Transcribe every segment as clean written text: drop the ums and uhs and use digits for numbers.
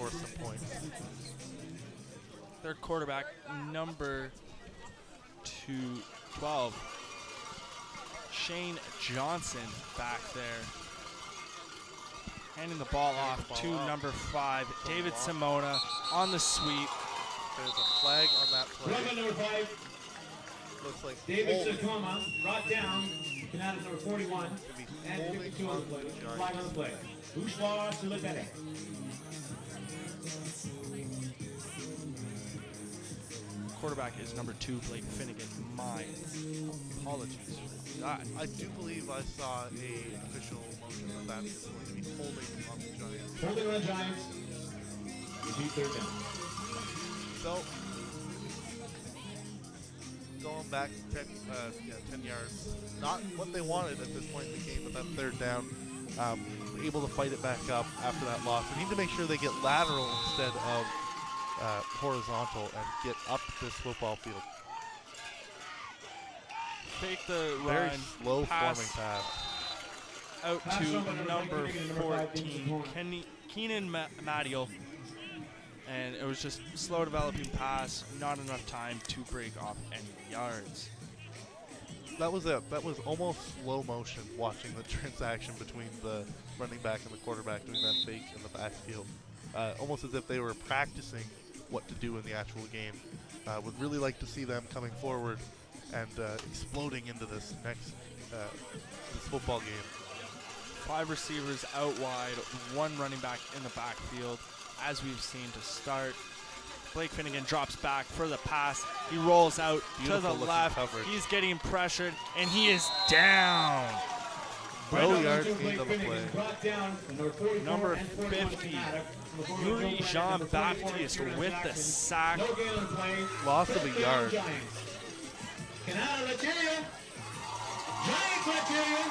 score some points. Their quarterback, number 12, Shane Johnson back there. Handing the ball off to number 5, David Simona on the sweep. There's a flag on that play. Number 5. Looks like David Sakoma brought down. Canada's number 41 and 52 on the play. Flag on the play. Bourgeois to look at it. Quarterback is number 2, Blake Finnegan. My apologies for that. I do believe I saw a official motion of that is going to be holding on the Giants. Holding on the Giants. Repeat third down. So, going back 10 yards, not what they wanted at this point in the game, but that third down, able to fight it back up after that loss. They need to make sure they get lateral instead of horizontal and get up this football field. Take the Very run, slow pass forming pass. out to number 14, Keenan Mattiel. And it was just slow developing pass, not enough time to break off any yards. That was almost slow motion watching the transaction between the running back and the quarterback doing that fake in the backfield. Almost as if they were practicing what to do in the actual game. Would really like to see them coming forward and exploding into this next this football game. 5 receivers out wide, 1 running back in the backfield, as we've seen to start. Blake Finnegan drops back for the pass. He rolls out to the left. Coverage. He's getting pressured, and he is down. No yards gained on the play. Number 50, Yuri Jean-Baptiste with the sack. Loss of a yard. Canada Nigeria. Giants Nigeria.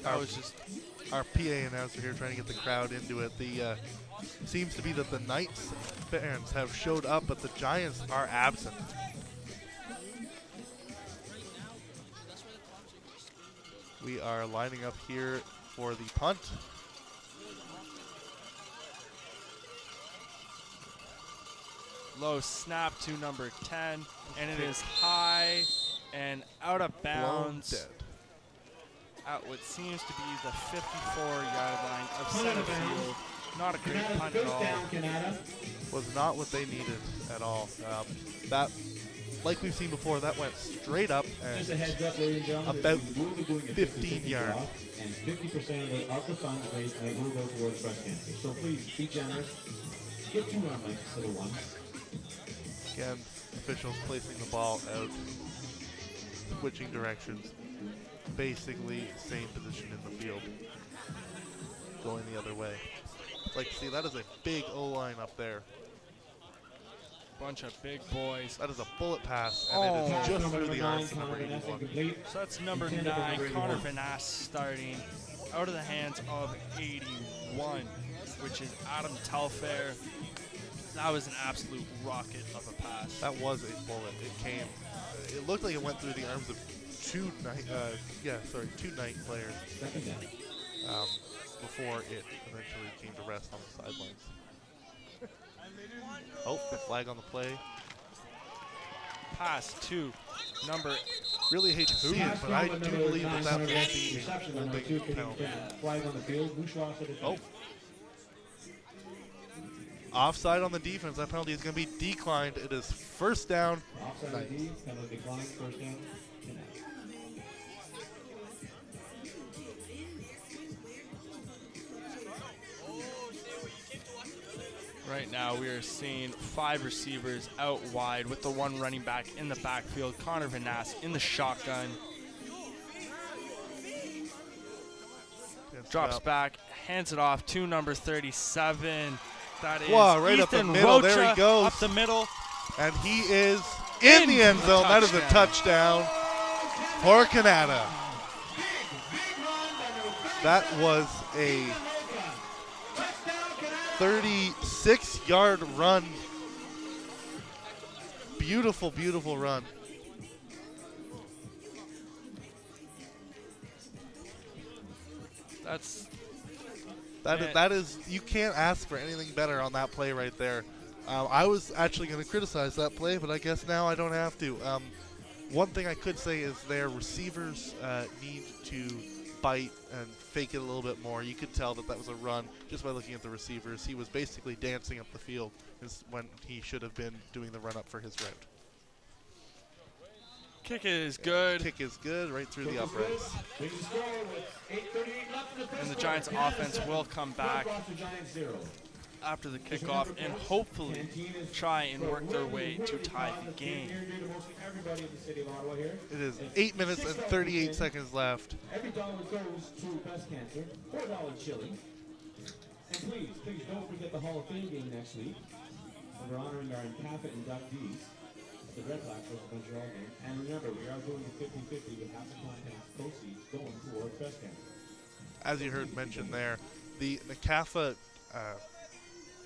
That was just our PA announcer here trying to get the crowd into it. The seems to be that the Knights fans have showed up, but the Giants are absent. We are lining up here for the punt. low snap to number 10, and it is high and out of bounds at what seems to be the 54-yard line of center field. Not a great punt at all. Was not what they needed at all. That, like we've seen before, that went straight up and about 15 yards. And 50% of the funds raised will go towards breast cancer. So please be generous. Get 2 run lengths instead of 1. Again, officials placing the ball out, switching directions. Basically, same position in the field, going the other way. Like, see, that is a big O-line up there. Bunch of big boys. That is a bullet pass, and it is just through the arms of number 81. So that's number 9, Connor Vanasse, starting out of the hands of 81, which is Adam Telfair. That was an absolute rocket of a pass. That was a bullet. It came. It looked like it went through the arms of two Knight players before it eventually came to rest on the sidelines. Oh, the flag on the play. Pass to number. Really hate to see it, but I do believe that that will be a holding penalty. Oh. Offside on the defense. That penalty is going to be declined. It is first down. Offside D, penalty declined, first down. Right now we are seeing 5 receivers out wide with the 1 running back in the backfield. Connor Vanasse in the shotgun. Drops back, hands it off to number 37. That is right up the Ethan middle. Rocha, there he goes. up the middle. And he is in the end zone. That is a touchdown for Canada. That was a 36-yard run. Beautiful, beautiful run. That's That is, you can't ask for anything better on that play right there. I was actually going to criticize that play, but I guess now I don't have to. One thing I could say is their receivers need to bite and fake it a little bit more. You could tell that was a run just by looking at the receivers. He was basically dancing up the field when he should have been doing the run up for his route. Kick is good. Kick is good, right through the uprights. And the Giants' offense will come back after the kickoff and hopefully try and work their way to tie the game. It is 8 minutes and 38 seconds left. Every dollar goes to breast cancer, $4 chili. And please don't forget the Hall of Fame game next week. We're honoring our NCAFA inductees. The Red Blacks versus Montreal game. And remember, we are doing a 50-50 with half the contest proceeds going towards breast cancer. As you heard mentioned there, the NCAFA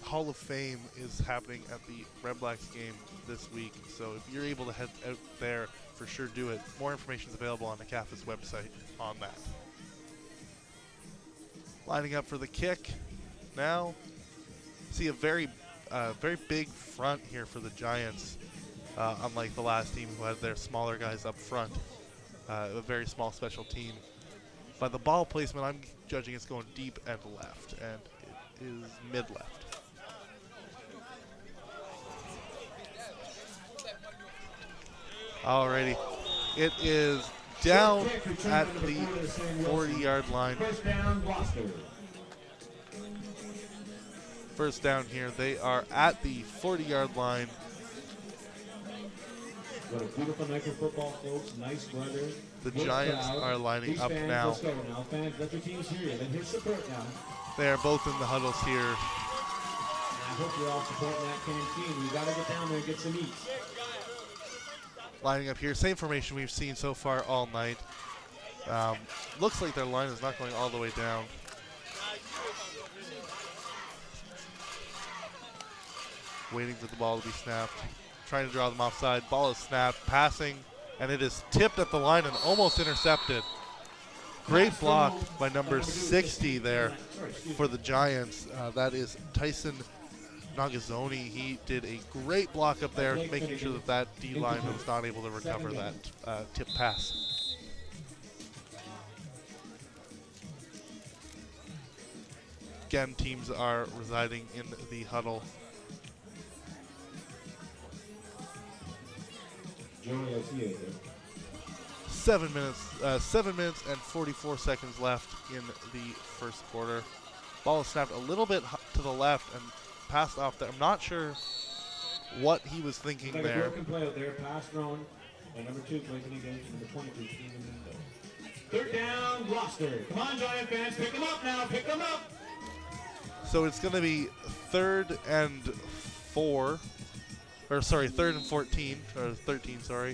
Hall of Fame is happening at the Red Blacks game this week. So if you're able to head out there, for sure do it. More information is available on NCAFA's website on that. Lining up for the kick now. See a very big front here for the Giants. Unlike the last team who had their smaller guys up front. A very small special team. By the ball placement, I'm judging it's going deep and left, and it is mid-left. Alrighty. It is down at the 40-yard line. First down here. They are at the 40-yard line. What a beautiful night for football, folks. Nice weather. The Giants are lining up now. Let's go now, fans. Let your teams hear you. Then here's support now. They are both in the huddles here. And I hope you're all supporting that canteen. We got to get down there and get some eats. Lining up here. Same formation we've seen so far all night. Looks like their line is not going all the way down. Waiting for the ball to be snapped. Trying to draw them offside. Ball is snapped, passing, and it is tipped at the line and almost intercepted. Great block by number 60 there for the Giants. That is Tyson Nagazzoni. He did a great block up there, making sure that D-line was not able to recover that tip pass. Again, teams are residing in the huddle. 7 minutes and 44 seconds left in the first quarter. Ball is snapped a little bit to the left and passed off there. I'm not sure what he was thinking like there. A broken play out there, pass thrown by number 2, placing against number 23, Steven Lindo. Third down, Gloucester. Come on, Giant fans, pick them up now, pick them up. So it's going to be 3rd and 4. Or sorry, 3rd and 14, or 13, sorry,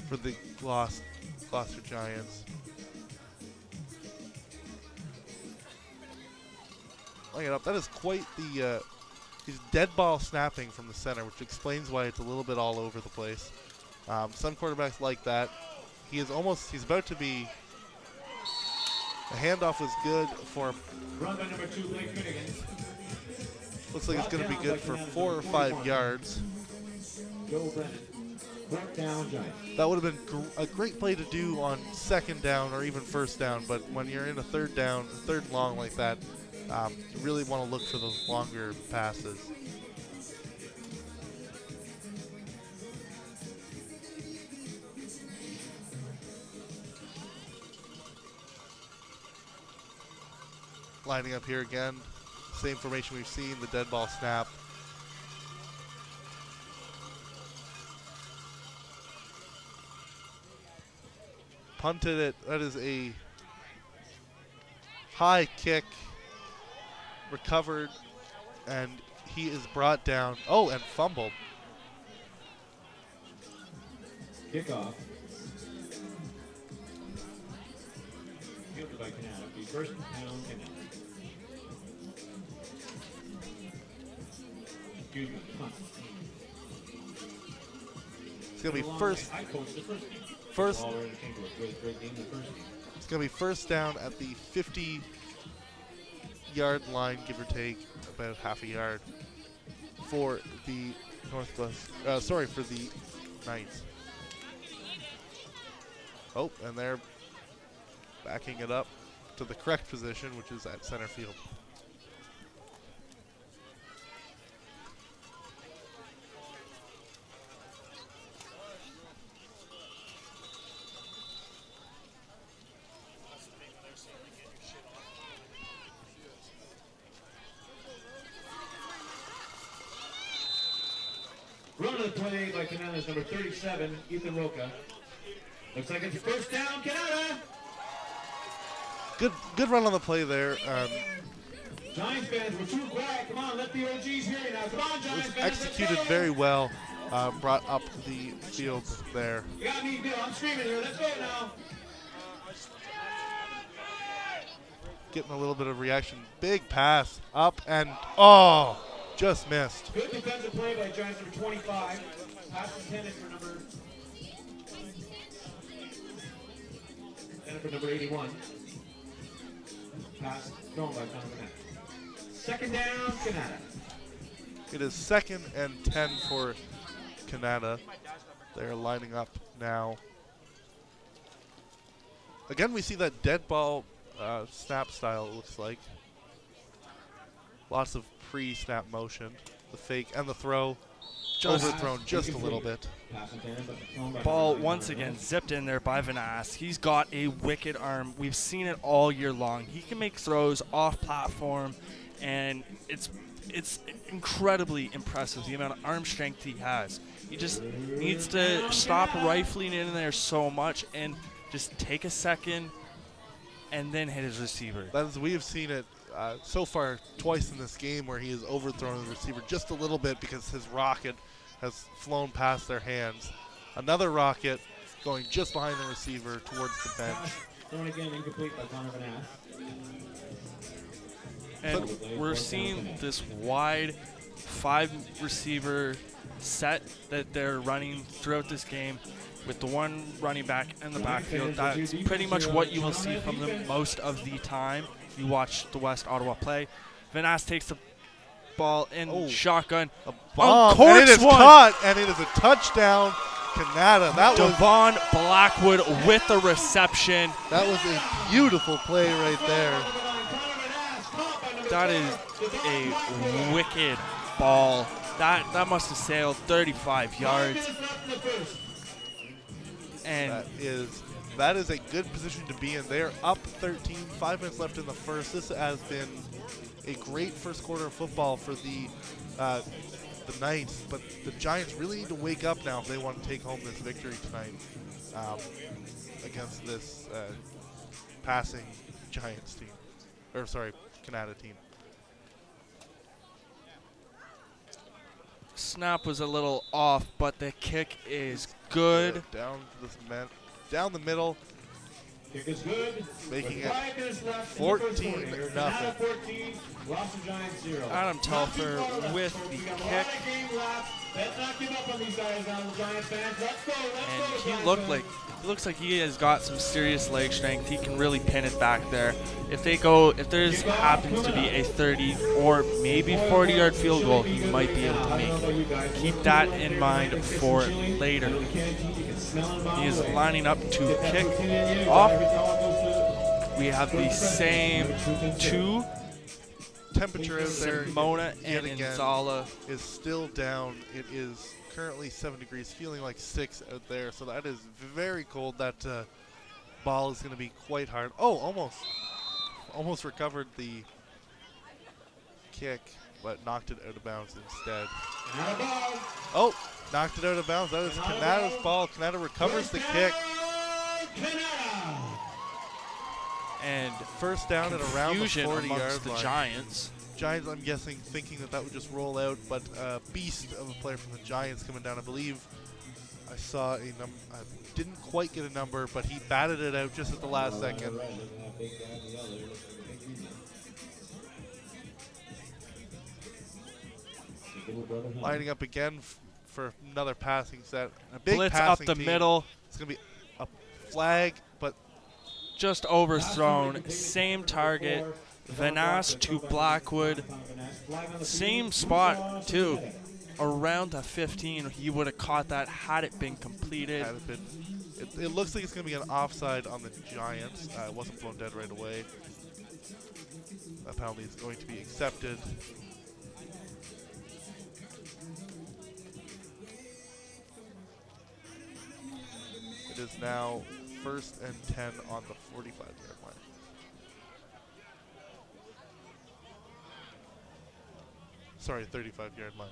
for the Gloucester Giants. Look it up. That is quite the he's dead ball snapping from the center, which explains why it's a little bit all over the place. Some quarterbacks like that. He's about to be. The handoff was good for. Run by number 2, Blake Finnegan. Looks like it's going to be good for 4 or 5 yards. That would have been a great play to do on 2nd down or even 1st down, but when you're in a 3rd down, 3rd and long like that, you really want to look for those longer passes. Lining up here again. Same formation we've seen, the dead ball snap. Punted it. That is a high kick. Recovered, and he is brought down. Oh, and fumbled. Kickoff. Fielded by Canada. Be first down, Canada. Excuse me. It's gonna be first. I coached the first game. It's gonna be 1st down at the 50. 8-yard line, give or take, about half a yard for the for the Knights. Oh, and they're backing it up to the correct position, which is at center field. Run of the play by Canada's number 37, Ethan Roca. Looks like it's first down, Canada. Good run on the play there. Giants fans, we're too quiet. Come on, let the OGs hear you now. Come on, Giants fans. Executed very well. Brought up the field there. You got me, Bill. I'm screaming here. Let's go now. Getting a little bit of reaction. Big pass up and just missed. Good defensive play by Giants number 25. Pass intended for number 81. Pass thrown by Donovan. Second down, Canada. It is 2nd and 10 for Canada. They're lining up now. Again, we see that dead ball snap style, it looks like. Lots of pre-snap motion. The fake and the throw. Overthrown just a little bit. Ball once again zipped in there by Vanass. He's got a wicked arm. We've seen it all year long. He can make throws off platform, and it's incredibly impressive the amount of arm strength he has. He just needs to stop rifling in there so much and just take a second and then hit his receiver. We have seen it so far twice in this game where he has overthrown the receiver just a little bit because his rocket has flown past their hands. Another rocket going just behind the receiver towards the bench. Thrown again, incomplete by Donovan. And we're seeing this wide 5-receiver set that they're running throughout this game with the one running back in the backfield. That's pretty much what you will see from them most of the time you watch the West Ottawa play. Vanass takes the ball in shotgun. A bomb, and it is caught, and it is a touchdown, Canada. That was Devon Blackwood with the reception. That was a beautiful play right there. That is a wicked ball. That must have sailed 35 yards. And that is a good position to be in. They're up 13, 5 minutes left in the first. This has been a great first quarter of football for the Knights, but the Giants really need to wake up now if they want to take home this victory tonight against this passing Giants team, Canada team. Snap was a little off, but the kick is good. Down the middle. Kick is good. Making it 14-0. Adam Telfer with the kick. And he looks like he has got some serious leg strength. He can really pin it back there. If there's happens to be a 30 or maybe 40-yard field goal, he might be able to make it. Keep that in mind for later. He is lining up to kick off. We have the same two. Temperature out there. Simona and Inzala is still down. It is currently 7 degrees, feeling like 6 out there. So that is very cold. That ball is going to be quite hard. Oh, almost recovered the kick, but knocked it out of bounds instead. Oh, knocked it out of bounds. That is Canada's ball. Canada recovers the kick. And first down at around the 40-yard line. Giants, I'm guessing, thinking that would just roll out, but a beast of a player from the Giants coming down. I believe I saw a number. I didn't quite get a number, but he batted it out just at the last second. Lining up again for another passing set. A big blitz passing up the middle. It's going to be a flag, but just overthrown. Same target. Vanasse to Blackwood. Same spot, too. Around the 15, he would have caught that had it been completed. Had it been, it looks like it's going to be an offside on the Giants. It wasn't blown dead right away. That penalty is going to be accepted. It is now 1st and 10 on the 45-yard line. Sorry, 35-yard line.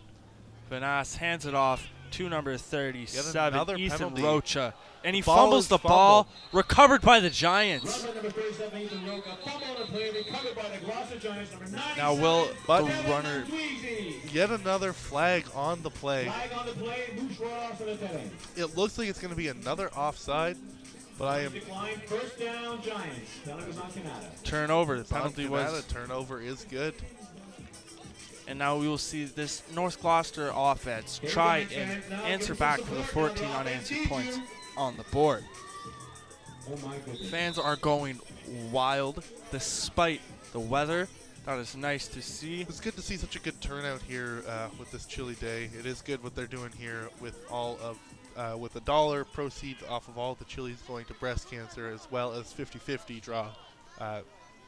Vanasse hands it off to number 37, another Ethan penalty. Rocha. And he Ball fumbles is the fumbled. ball, recovered by the Giants. Run by number 37, Ethan Roca. Fumble on the play, recovered by the Gloucester Giants, number 97. Now will But- the runner... Tweezy. Yet another flag on the play. Flag on the play, Moose Ross for the Teddy. It looks like it's going to be another offside, but I am Decline, first down, Giants. Penalty was on Canada. Turnover. The on penalty Canada. was... Turnover is good. And now we will see this North Gloucester offense try and answer back for the 14 unanswered points on the board. Oh my goodness. Fans are going wild despite the weather. That is nice to see. It's good to see such a good turnout here with this chilly day. It is good what they're doing here with all of with $1 proceeds off of all the chilies going to breast cancer, as well as 50-50 draw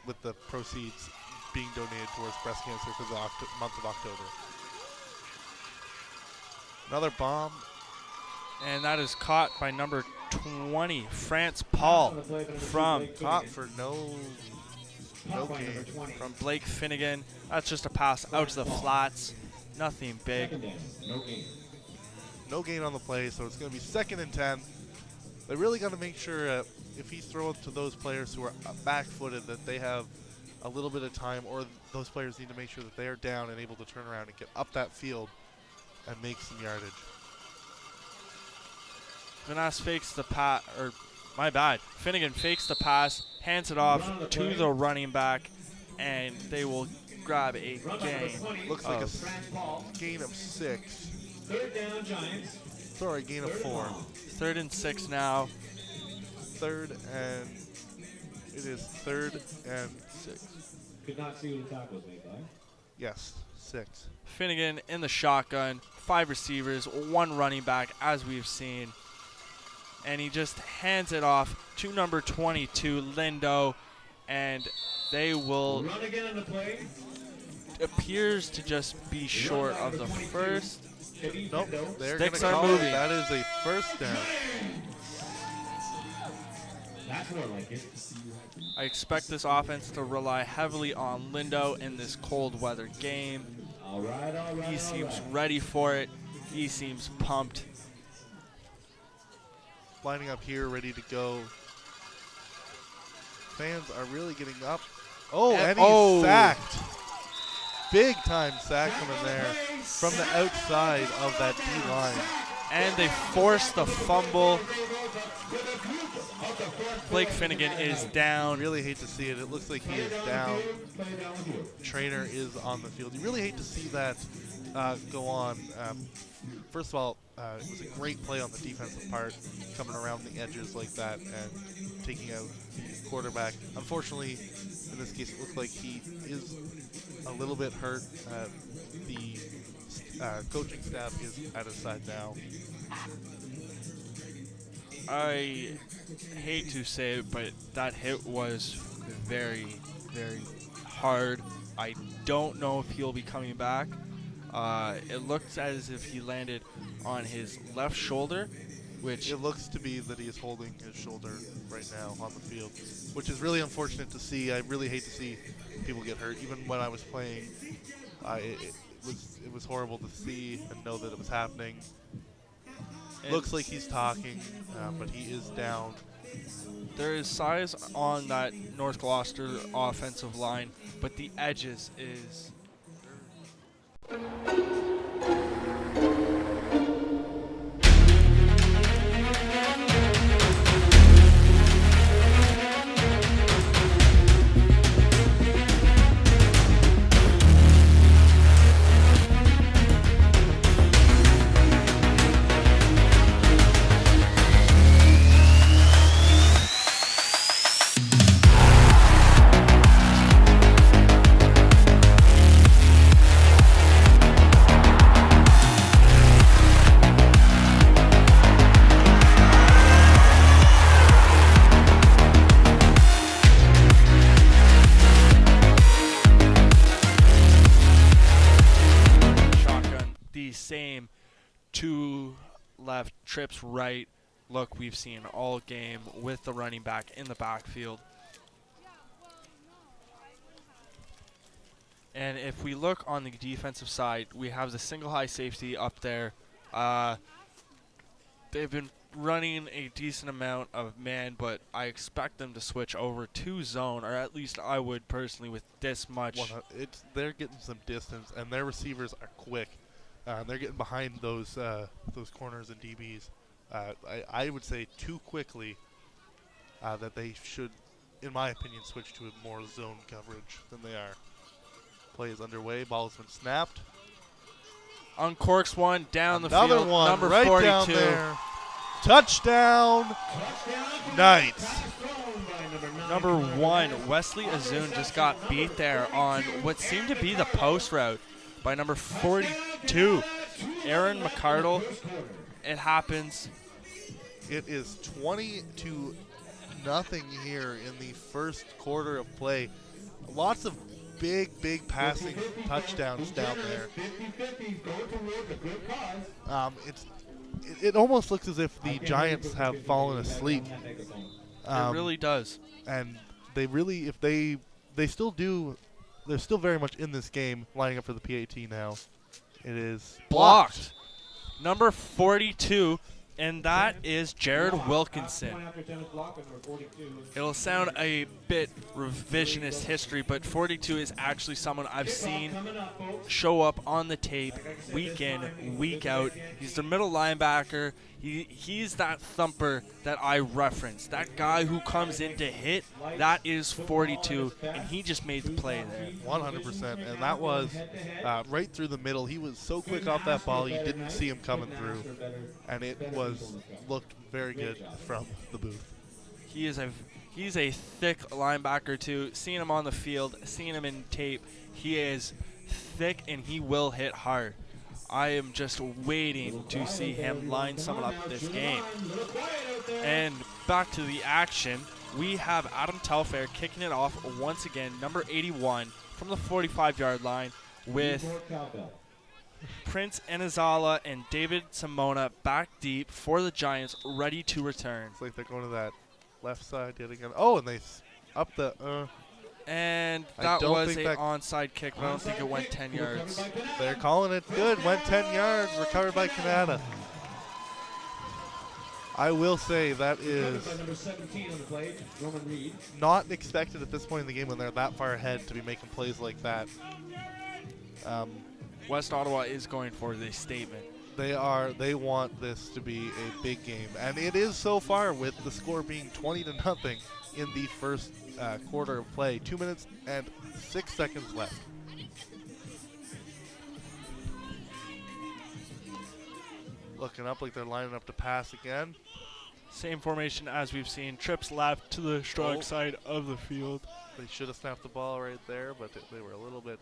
with the proceeds being donated towards breast cancer for the month of October. Another bomb. And that is caught by number 20, France Paul, from Caught for no gain. from Blake Finnegan. That's just a pass out to the flats. Nothing big. Second down, no gain. No gain on the play, so it's going to be 2nd and 10. They really got to make sure if he's throwing to those players who are back-footed that they have a little bit of time, or those players need to make sure that they are down and able to turn around and get up that field and make some yardage. Vanasse fakes the pass, or my bad. Finnegan fakes the pass, hands it off to the running back, and they will grab a gain. Looks like a France Paul. gain of 6. Third down, Giants. Sorry, gain of 4. 3rd and 6 now. 3rd and it is 3rd and 6. Could not see who the tackle was made by. Yes, 6. Finnegan in the shotgun, 5 receivers, 1 running back, as we've seen. And he just hands it off to number 22, Lindo, and they will... Run again on the play. Appears to just be short of the first. Nope, they're going to Sticks are call it. moving. That is a 1st down. That's more like it. I expect this offense to rely heavily on Lindo in this cold weather game. All right, all right. He seems ready for it. He seems pumped. Lining up here, ready to go. Fans are really getting up. Oh, and he's sacked. Big time sack coming there from the outside of that D-line. And they force the fumble. Blake Finnegan is down. Really hate to see it. It looks like he is down. Trainer is on the field. You really hate to see that go on. First of all, it was a great play on the defensive part, coming around the edges like that and taking out the quarterback. Unfortunately, in this case, it looks like he is a little bit hurt. The coaching staff is at his side now. I hate to say it, but that hit was very, very hard. I don't know if he'll be coming back. It looks as if he landed on his left shoulder, which... It looks to be that he is holding his shoulder right now on the field, which is really unfortunate to see. I really hate to see people get hurt. Even when I was playing, it was horrible to see and know that it was happening. Looks like he's talking, but he is down. There is size on that North Gloucester offensive line, but the edges is... two left, trips right look we've seen all game with the running back in the backfield. And if we look on the defensive side, we have the single high safety up there. They've been running a decent amount of man, but I expect them to switch over to zone, or at least I would personally with this much. They're getting some distance, and their receivers are quick. They're getting behind those corners and DBs. I would say too quickly that they should, in my opinion, switch to a more zone coverage than they are. Play is underway. Ball has been snapped. Uncorks one down Another the field. one Number right 42. down there. Touchdown, Knights. Number 1, Wesley Azun just got beat there on what seemed to be the post route by number 42, Aaron McCardle. It happens. It is 20-0 here in the first quarter of play. Lots of big passing touchdowns down there. It almost looks as if the Giants have fallen asleep. It really does. And they really, if they still do, they're still very much in this game, lining up for the PAT now. It is blocked. Number 42, and that is Jared Wilkinson. It'll sound a bit revisionist history, but 42 is actually someone I've seen show up on the tape week in, week out. He's the middle linebacker. He's that thumper that I reference. That guy who comes in to hit, that is 42, and he just made the play there. 100%, and that was right through the middle. He was so quick off that ball, you didn't see him coming through, and it looked very good from the booth. He's a thick linebacker too. Seeing him on the field, seeing him in tape, he is thick and he will hit hard. I am just waiting to see him line someone up this game. And back to the action, we have Adam Telfair kicking it off once again, number 81, from the 45-yard line with Prince Anizala and David Simona back deep for the Giants, ready to return. It's like they're going to that left side yet again. Oh, and they up the... And that was an onside kick, but I don't think it went 10 yards. They're calling it good. Went 10 yards, recovered by Canada. I will say that is not expected at this point in the game when they're that far ahead to be making plays like that. West Ottawa is going for the statement. They want this to be a big game, and it is so far, with the score being 20-0 in the first quarter of play. 2 minutes and 6 seconds left. Looking up like they're lining up to pass again. Same formation as we've seen. Trips left to the strong side of the field. They should have snapped the ball right there, but they were a little bit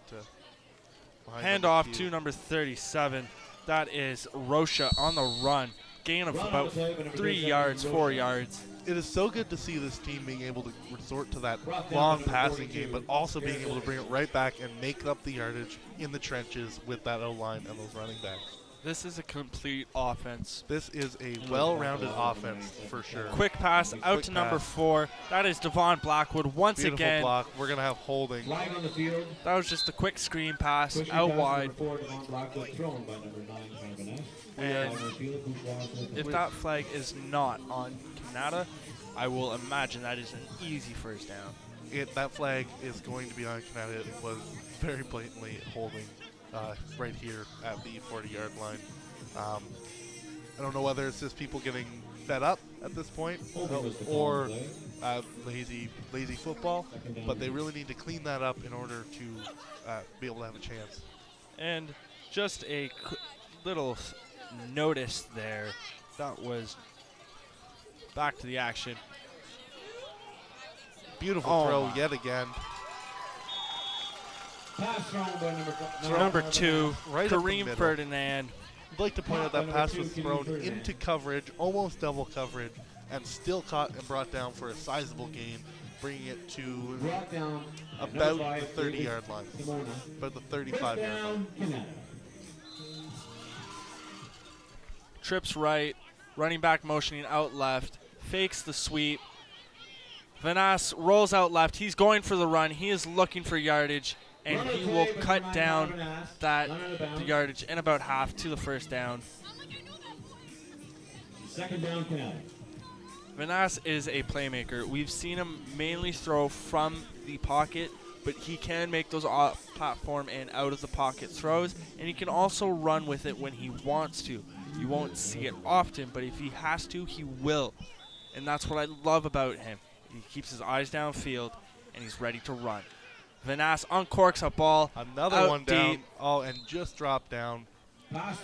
behind. Hand off to number 37. That is Rocha on the run. Gain of about 3 yards, 4 yards. It is so good to see this team being able to resort to that long passing game, but also being able to bring it right back and make up the yardage in the trenches with that O-line and those running backs. This is a complete offense. This is a well-rounded offense for sure. Quick pass out to number 4. That is Devon Blackwood once Beautiful again. block. We're going to have holding. That was just a quick screen pass out wide. And if that flag is not on Canada, I will imagine that is an easy first down. That flag is going to be on Canada. It was very blatantly holding right here at the 40-yard line. I don't know whether it's just people getting fed up at this point or lazy football, but they really need to clean that up in order to be able to have a chance. And just a little notice there. That was back to the action. Beautiful throw yet again. Number 2, right Kareem Ferdinand. I'd like to point out that pass was thrown into coverage, almost double coverage, and still caught and brought down for a sizable gain, bringing it to about the 30-yard line, about the 35-yard line. trips right, running back motioning out left, fakes the sweep. Vanass rolls out left. He's going for the run. He is looking for yardage, and he will cut down the yardage in about half to the first down. Second down penalty. Vanass is a playmaker. We've seen him mainly throw from the pocket, but he can make those off-platform and out-of-the-pocket throws, and he can also run with it when he wants to. You won't see it often, but if he has to, he will. And that's what I love about him. He keeps his eyes downfield, and he's ready to run. Vanass uncorks a ball. Another one down. Deep. Oh, and just dropped down.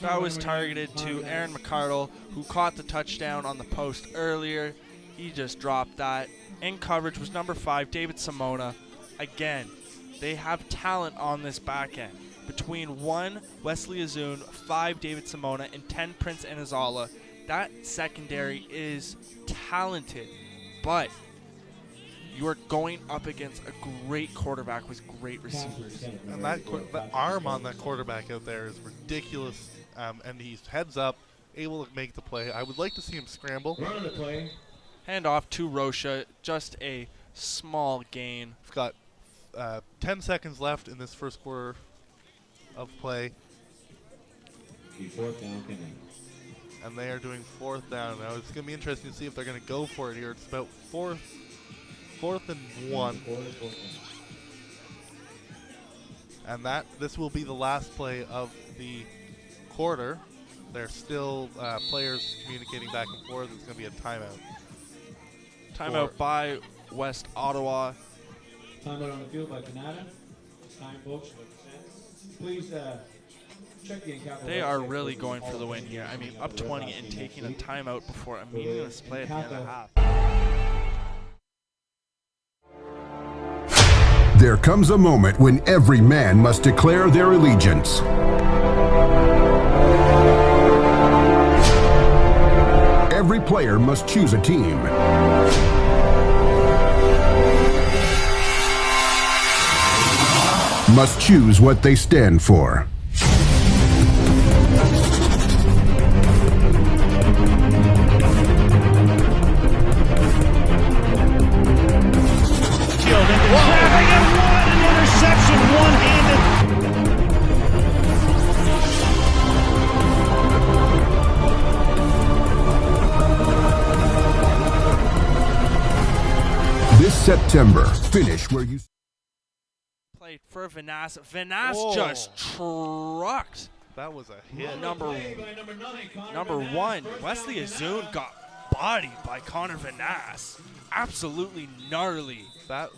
That was targeted to Aaron McCardle, who caught the touchdown on the post earlier. He just dropped that. In coverage was number 5, David Simona. Again, they have talent on this back end. Between 1, Wesley Azun, 5, David Simona, and 10, Prince Anazala, that secondary is talented. But you are going up against a great quarterback with great receivers. And the arm on that quarterback out there is ridiculous. And he's heads up, able to make the play. I would like to see him scramble. Run the play. Hand off to Rocha, just a small gain. We've got 10 seconds left in this first quarter of play. Fourth down penalty. And they are doing fourth down. Now it's going to be interesting to see if they're going to go for it here. It's about fourth and 1. And this will be the last play of the quarter. There's still players communicating back and forth. It's going to be a timeout. Timeout by West Ottawa. Timeout on the field by Canada. Time, folks. Please check the in-capital. They are really going for the win here. I mean, up 20 and taking a timeout before a meaningless play at the end of the half. There comes a moment when every man must declare their allegiance. Every player must choose a team. Must choose what they stand for. September, finish where you played for Vanass. Vanass just trucked. That was a hit. Number 1, Wesley Azun got bodied by Connor Vanass. Absolutely gnarly. That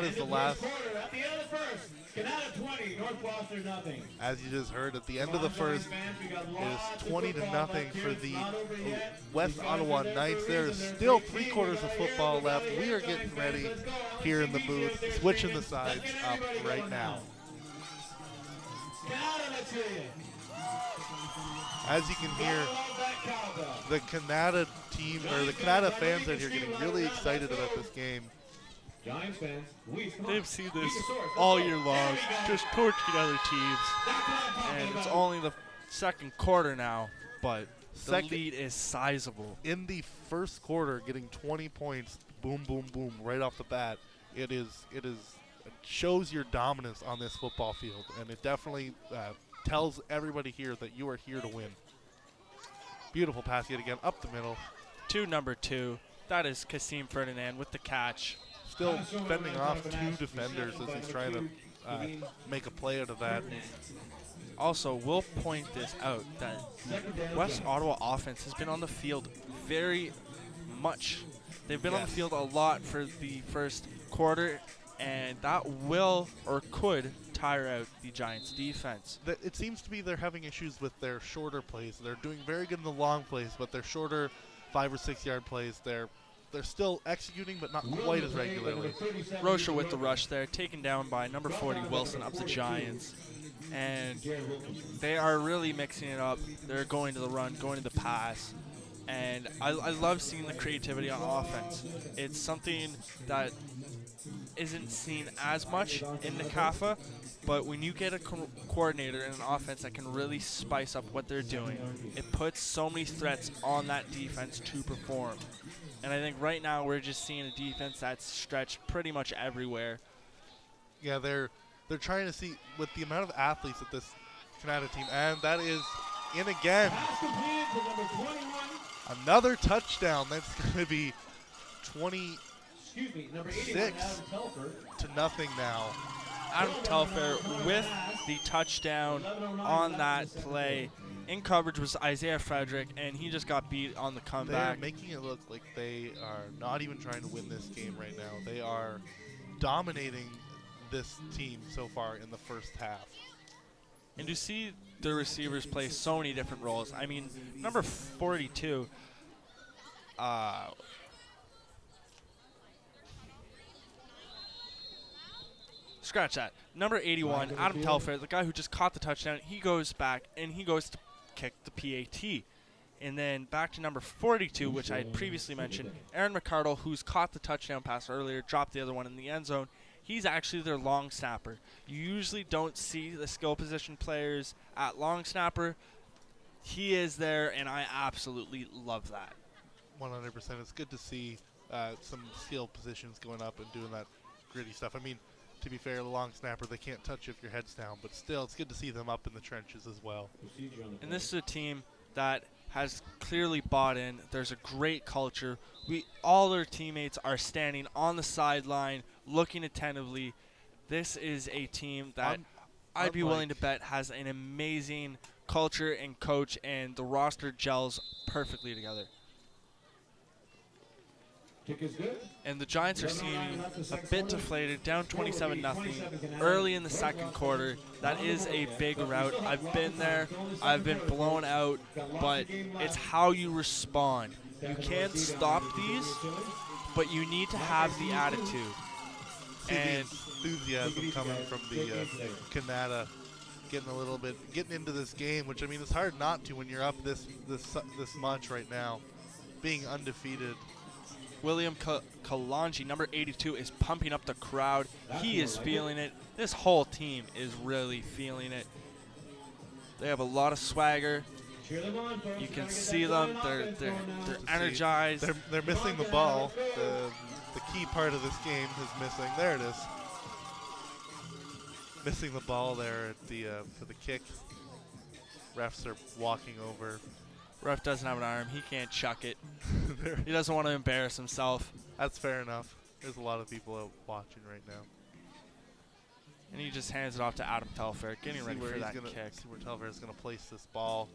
is the last. At the end of the first, Canada 20, North Gloucester nothing. As you just heard, at the end of the first, it is 20-0 for the West Ottawa Knights. There is still 3 quarters of football left. We are getting ready here in the booth, switching the sides up right now. As you can hear, the Canada team, or the Canada fans out here getting really excited about this game. They've seen this all year long, just torching other teams. And it's only the second quarter now, but the lead is sizable. In the first quarter, getting 20 points, boom, boom, boom, right off the bat, it shows your dominance on this football field, and it definitely tells everybody here that you are here to win. Beautiful pass yet again, up the middle. To number 2, that is Kasim Ferdinand with the catch. Still fending off 2 defenders as he's trying to make a play out of that. Also, we'll point this out that West Ottawa offense has been on the field very much. They've been on the field a lot for the first quarter, and that will or could tire out the Giants' defense. It seems to be they're having issues with their shorter plays. They're doing very good in the long plays, but their shorter 5 or 6 yard plays, they're still executing, but not quite as regularly. Rocha with the rush there, taken down by number 40, Wilson, of the Giants. And they are really mixing it up. They're going to the run, going to the pass. And I love seeing the creativity on offense. It's something that isn't seen as much in NCAFA, but when you get a coordinator in an offense that can really spice up what they're doing, it puts so many threats on that defense to perform. And I think right now we're just seeing a defense that's stretched pretty much everywhere. Yeah, they're trying to see with the amount of athletes that this Canada team, and that is in again. Another touchdown. That's going to be 26 to nothing now. Adam Telfair with the touchdown on that play. In coverage was Isaiah Frederick, and he just got beat on the comeback. They're making it look like they are not even trying to win this game right now. They are dominating this team so far in the first half. And to see the receivers play so many different roles. I mean, number 42, scratch that. Number 81, Adam Telfair, the guy who just caught the touchdown, he goes back and he goes to kick the PAT. And then back to number 42, which I had previously mentioned, Aaron McCardle, who's caught the touchdown pass earlier, dropped the other one in the end zone. He's actually their long snapper. You usually don't see the skill position players at long snapper. He is there, and I absolutely love that. 100%. It's good to see some skill positions going up and doing that gritty stuff. I mean, to be fair, the long snapper, they can't touch you if your head's down, but still, it's good to see them up in the trenches as well. And this is a team that has clearly bought in. There's a great culture. All their teammates are standing on the sideline, looking attentively. This is a team that I'd be willing to bet has an amazing culture and coach, and the roster gels perfectly together. And the Giants are seeming a bit deflated, down 27-0 early in the second quarter. That is a big rout. I've been there. I've been blown out, but it's how you respond. You can't stop these, but you need to have the attitude. And enthusiasm coming from the Canada, getting into this game, which I mean it's hard not to when you're up this much right now, being undefeated. William Kalanji, number 82, is pumping up the crowd. He is feeling it. This whole team is really feeling it. They have a lot of swagger. You can see them. They're energized. They're missing the ball. The key part of this game is missing. There it is. Missing the ball there at the for the kick. Refs are walking over. Ref doesn't have an arm. He can't chuck it. He doesn't want to embarrass himself. That's fair enough. There's a lot of people out watching right now. And he just hands it off to Adam Telfair, getting ready for that kick. See where Telfair is going to place this ball.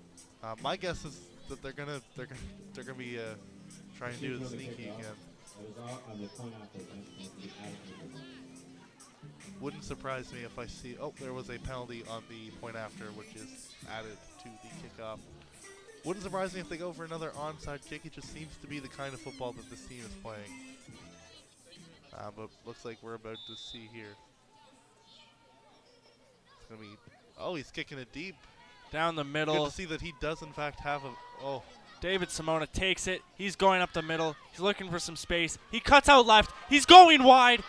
My guess is that they're gonna be trying to do it sneaky again. Wouldn't surprise me if I see. Oh, there was a penalty on the point after, which is added to the kickoff. Wouldn't surprise me if they go for another onside kick. It just seems to be the kind of football that this team is playing. But looks like we're about to see here. It's gonna be. Oh, he's kicking it deep. Down the middle. Good to see that he does in fact have a. Oh. David Simona takes it. He's going up the middle. He's looking for some space. He cuts out left. He's going wide,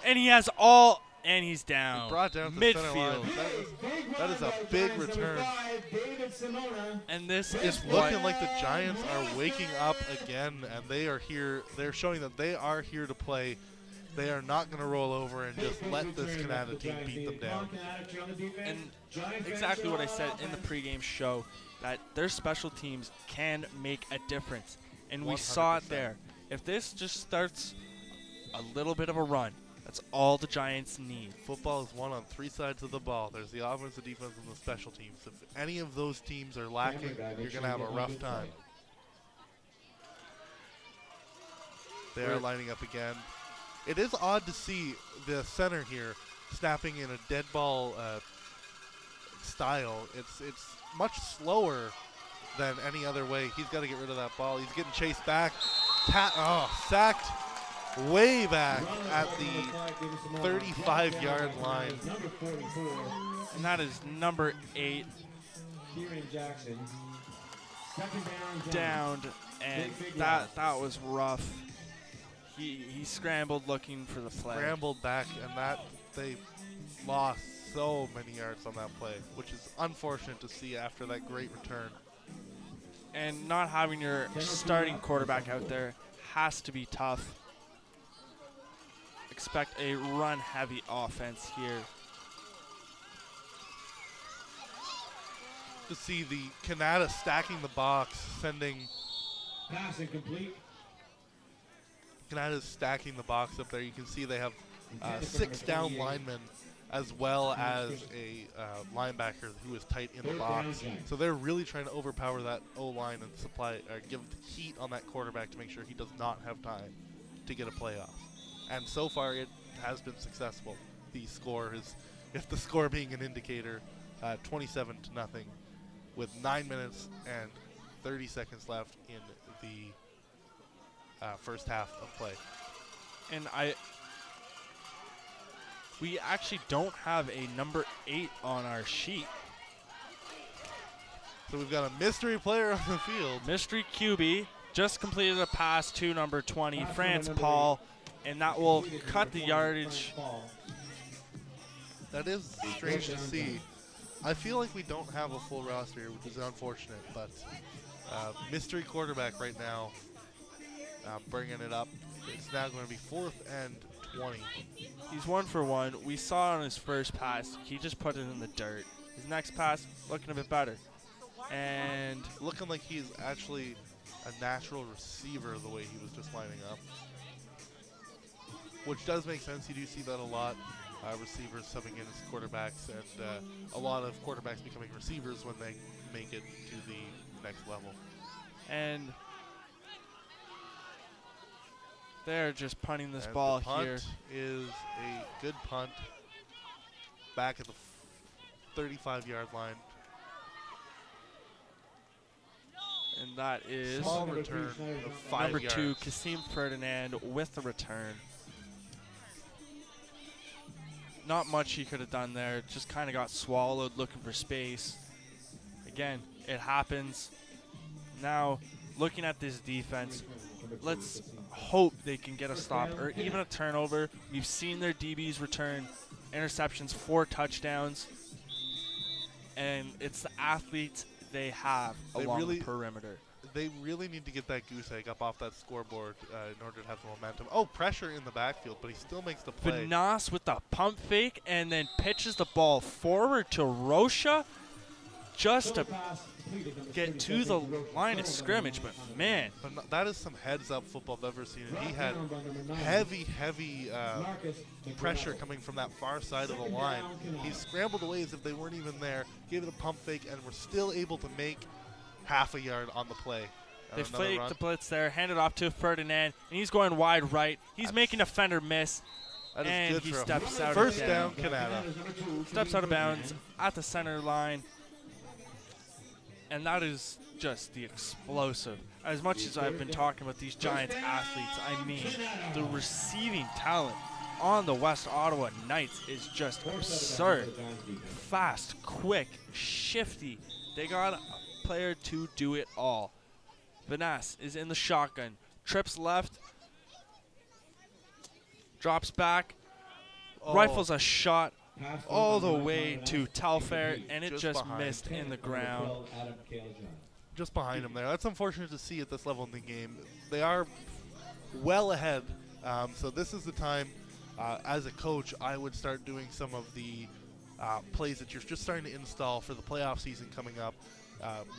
and he has all. And he's down. Brought down midfield. That is a big return. And this is looking like the Giants are waking up again, and they are here. They're showing that they are here to play. They are not going to roll over and just let this Canada team beat them down. And exactly what I said in the pregame show, that their special teams can make a difference. And we 100%. Saw it there. If this just starts a little bit of a run, that's all the Giants need. Football is won on three sides of the ball. There's the offense, the defense, and the special teams. If any of those teams are lacking, you're going to have a rough time. They are lining up again. It is odd to see the center here snapping in a dead ball style. It's much slower than any other way. He's got to get rid of that ball. He's getting chased back. Sacked. Way back at the 35-yard line. And that is number 8. Downed, and that was rough. He scrambled looking for the play. Scrambled back, and that they lost so many yards on that play, which is unfortunate to see after that great return. And not having your starting quarterback out there has to be tough. Expect a run-heavy offense here. To see the Canada stacking the box, sending Pass incomplete. Canada's stacking the box up there. You can see they have 6 down linemen as well as a linebacker who is tight in the box. So they're really trying to overpower that O-line and supply, give heat on that quarterback to make sure he does not have time to get a play off. And so far it has been successful. The score is, if the score being an indicator, 27-0 with 9 minutes and 30 seconds left in the first half of play. And we actually don't have a number 8 on our sheet. So we've got a mystery player on the field. Mystery QB just completed a pass to number 20, France Paul, and that will cut the yardage. That is strange to see. I feel like we don't have a full roster here, which is unfortunate, but mystery quarterback right now, bringing it up. It's now going to be 4th and 20. He's 1 for 1. We saw it on his first pass. He just put it in the dirt. His next pass looking a bit better. And looking like he's actually a natural receiver the way he was just lining up. Which does make sense. You do see that a lot. Receivers subbing in as quarterbacks, and a lot of quarterbacks becoming receivers when they make it to the next level. And they're just punting this ball the punt here. Is a good punt back at the 35-yard line. And that is small return of 5 number yards. 2, Kasim Ferdinand, with the return. Not much he could have done there. Just kind of got swallowed looking for space. Again, it happens. Now, looking at this defense, let's hope they can get a stop or even a turnover. We've seen their DBs return interceptions, 4 touchdowns. And it's the athletes they have along the perimeter. They really need to get that goose egg up off that scoreboard in order to have the momentum. Oh, pressure in the backfield, but he still makes the play. Vanasse with the pump fake and then pitches the ball forward to Rocha just to get to the line of scrimmage. But, man. But that is some heads-up football I've ever seen. And he had heavy pressure coming from that far side of the line. He scrambled away as if they weren't even there, gave it a pump fake, and were still able to make half a yard on the play. They faked the blitz there, handed off to Ferdinand, and he's going wide right. He's making a fender miss, that is and good he for steps out first of down, Canada. Steps out of bounds at the center line, and that is just the explosive. As much as I've been talking about these Giants athletes, I mean, the receiving talent on the West Ottawa Knights is just absurd. Fast, quick, shifty. They got a player to do it all. Vanasse is in the shotgun. Trips left. Drops back. Rifles a shot all the way to Telfair, and it just missed in the ground. Just behind him there. That's unfortunate to see at this level in the game. They are well ahead. So this is the time, as a coach, I would start doing some of the plays that you're just starting to install for the playoff season coming up.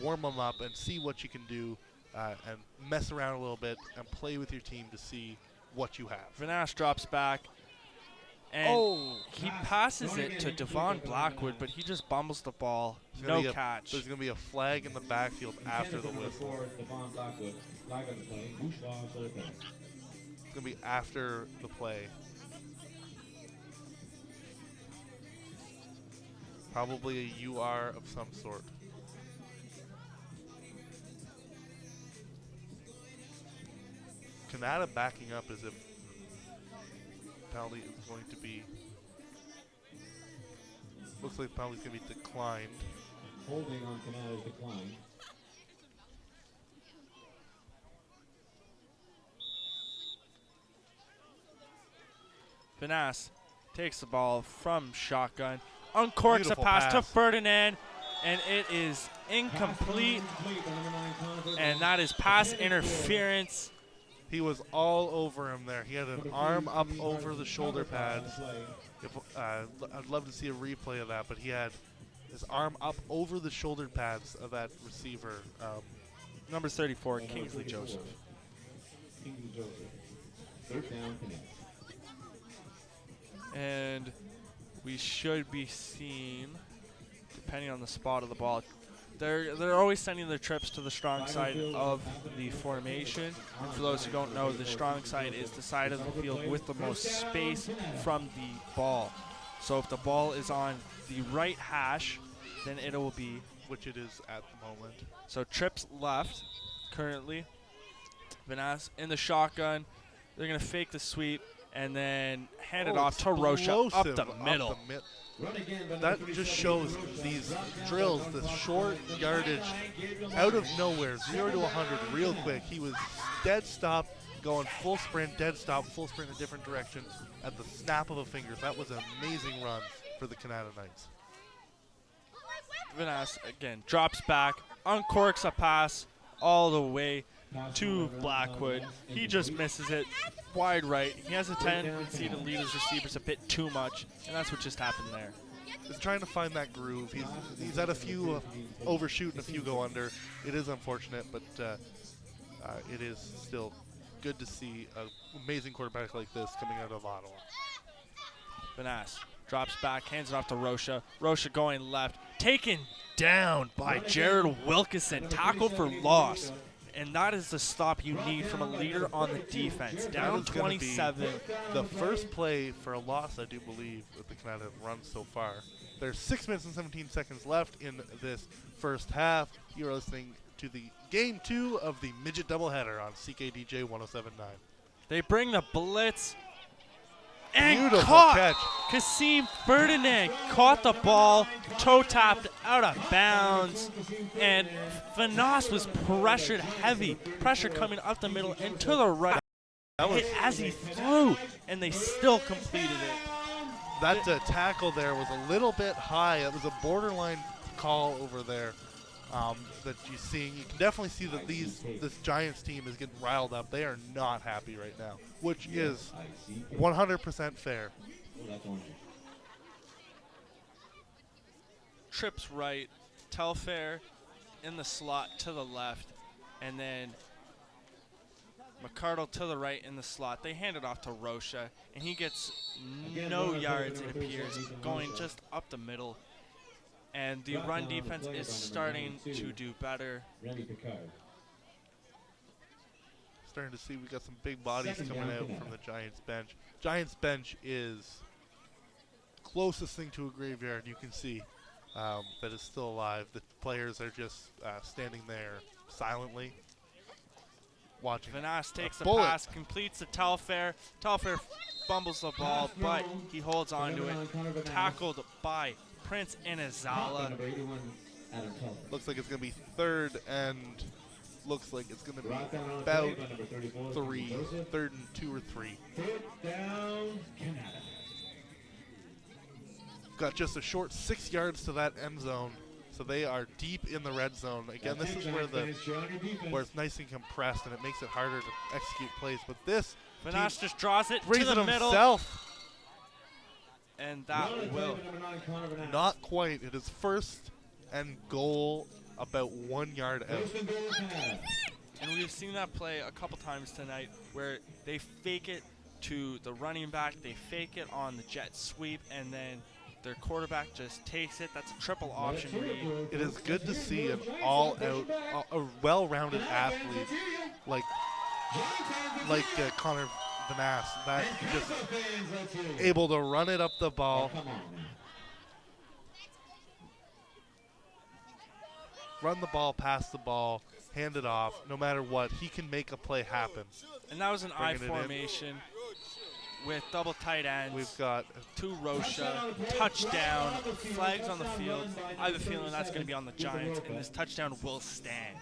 Warm them up and see what you can do and mess around a little bit and play with your team to see what you have. Vanasse drops back, and he passes it to Devon Blackwood, but he just bumbles the ball. No catch. There's going to be a flag in the backfield after the whistle. It's going to be after the play. Probably a UR of some sort. Canada backing up as if penalty is going to be. Looks like the penalty is going to be declined. Holding on Canada's decline. Vanass takes the ball from shotgun, uncorks Beautiful a pass to pass. Ferdinand, and it is incomplete, and that is pass interference. He was all over him there. He had an arm up over the shoulder pads. I'd love to see a replay of that, but he had his arm up over the shoulder pads of that receiver. Number 34, Kingsley Joseph. Third down, Connect. And we should be seeing, depending on the spot of the ball, they're always sending their trips to the strong side of the formation. And for those who don't know, the strong side is the side of the field with the most space from the ball. So if the ball is on the right hash, then it will be, Which it is at the moment. so trips left currently. Vanass in the shotgun. They're going to fake the sweep and then hand it off to Rocha up the middle. Run again, but That just shows these drills, the short yardage, out of nowhere, 0 to 100 real quick. He was dead stop, going full sprint, dead stop, full sprint in a different direction at the snap of a finger. That was an amazing run for the Canada Knights. Vanass again drops back, uncorks a pass all the way to Blackwood. He just misses it wide right. He has a tendency to lead his receivers a bit too much, and that's what just happened there. He's trying to find that groove. He's had a few overshoot and a few go under. It is unfortunate, but it is still good to see an amazing quarterback like this coming out of Ottawa. Vanass drops back, hands it off to Rocha. Rocha going left, taken down by Jared Wilkinson, tackled for loss. And that is the stop you need from a leader on the defense. Down That is gonna be 27. The first play for a loss, I do believe, that the Canada have run so far. There's 6 minutes and 17 seconds left in this first half. You're listening to the Game 2 of the Midget Doubleheader on CKDJ 107.9. They bring the blitz. And Beautiful caught. catch. Kasim Ferdinand caught the ball, toe tapped out of bounds, and Vanass was pressured heavy. Pressure coming up the middle and to the right. That was Hit as he threw, and they still completed it. that tackle there was a little bit high. It was a borderline call over there that you see. You can definitely see that this Giants team is getting riled up. They are not happy right now, which is 100% fair. Trips right, Telfair in the slot to the left, and then McCardle to the right in the slot. They hand it off to Rocha, and he gets no yards, it appears, going just up the middle. And the run defense is starting to do better. Randy Picard. Starting to see we got some big bodies coming out from the Giants bench. Giants bench is closest thing to a graveyard you can see that is still alive. The players are just standing there silently watching. Vanass takes the bullet. pass, completes the Telfair. Telfair fumbles the ball, but he holds on to it. Tackled by Prince Inazala. Number 81, Adam Telfair. Looks like it's going to be third and looks like it's going to be Brought down on the about play by number 34, three, Joseph. third and 2 or 3. Third down, Canada. Got just a short 6 yards to that end zone, so they are deep in the red zone. Again, this is where it's nice and compressed, and it makes it harder to execute plays. But this Vanass just draws it to brings the it middle, himself. and that will. Not quite. It is first and goal about 1 yard out. And we've seen that play a couple times tonight where they fake it to the running back, they fake it on the jet sweep, and then their quarterback just takes it. That's a triple option read. It is good to see an all-out, a well-rounded athlete like Connor Vanass, that just able to run it up the ball, run the ball, pass the ball, hand it off. No matter what, he can make a play happen. And that was an I Bringing it in. formation with double tight ends. We've got to Rocha, touchdown, flags on the field. I have a feeling that's going to be on the Giants, and this touchdown will stand.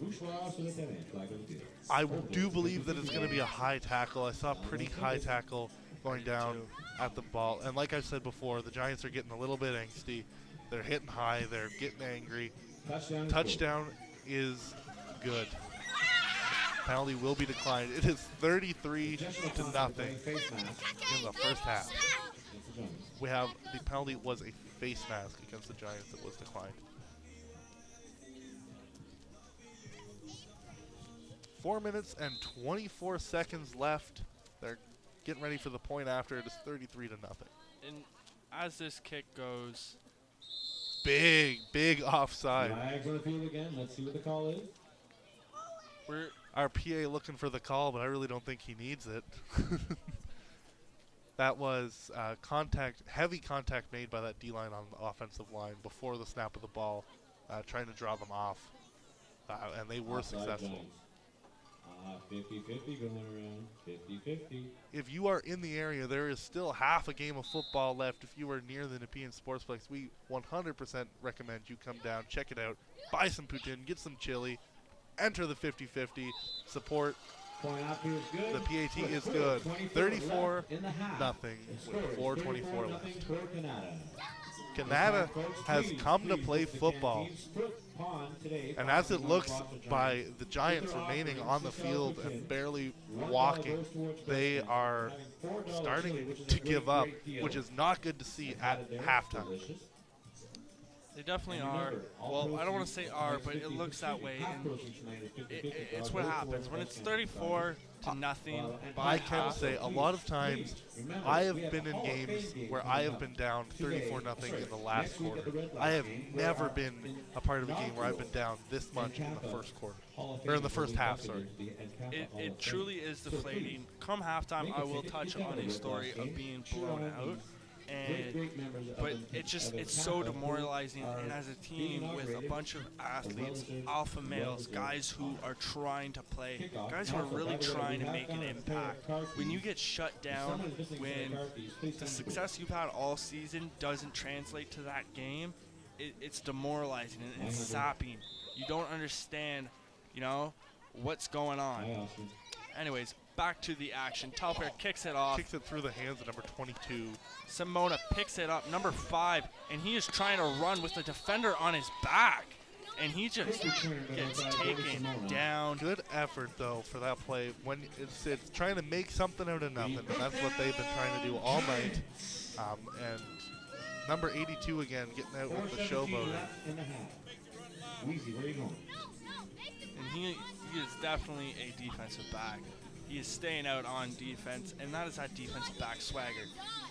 Bourgeois sur le terrain, flag on the field. I do believe that it's going to be a high tackle. I saw a pretty high tackle going down at the ball. And like I said before, the Giants are getting a little bit angsty. They're hitting high. They're getting angry. Touchdown is good. Penalty will be declined. It is 33 to nothing in the first half. We have the penalty was a face mask against the Giants that was declined. 4 minutes and 24 seconds left. They're getting ready for the point after. It is 33 to nothing. And as this kick goes, big offside. Flags on the field again. Let's see what the call is. Our PA looking for the call, but I really don't think he needs it. That was heavy contact made by that D-line on the offensive line before the snap of the ball, trying to draw them off, and they were successful. 50-50 going around. 50-50. If you are in the area, there is still half a game of football left. If you are near the Nepean Sportsplex, we 100% recommend you come down, check it out, buy some poutine, get some chili, enter the 50-50, support. Point after is good. The PAT is good. 34 nothing with 4:24 left. Canada has come to play football. And as it looks by the Giants remaining on the field and barely walking, they are starting to give up, which is not good to see at halftime. they definitely are. Well, I don't want to say are, but it looks that way. And it's what happens. When it's 34 to nothing, I can say a lot of times I have been in games where I have been down 34-0 in the last quarter. I have never been a part of a game where I've been down this much in the first quarter. Or in the first half, sorry. It truly is deflating. Come halftime, I will touch on a story of being blown out. But it's so demoralizing, and as a team with a bunch of athletes, alpha males, guys who are trying to play, guys who are really trying to make an impact, when you get shut down, when the success you've had all season doesn't translate to that game, it's demoralizing and it's sapping. You don't understand, what's going on. Anyways, back to the action. Telfair kicks it off. Kicks it through the hands of number 22. Simona picks it up, number 5, and he is trying to run with the defender on his back. And he just gets taken down. Good effort, though, for that play. When it's trying to make something out of nothing, and that's what they've been trying to do all night. And number 82 again, getting out with the showboating. And he is definitely a defensive back. He is staying out on defense, and that is that defensive back swagger.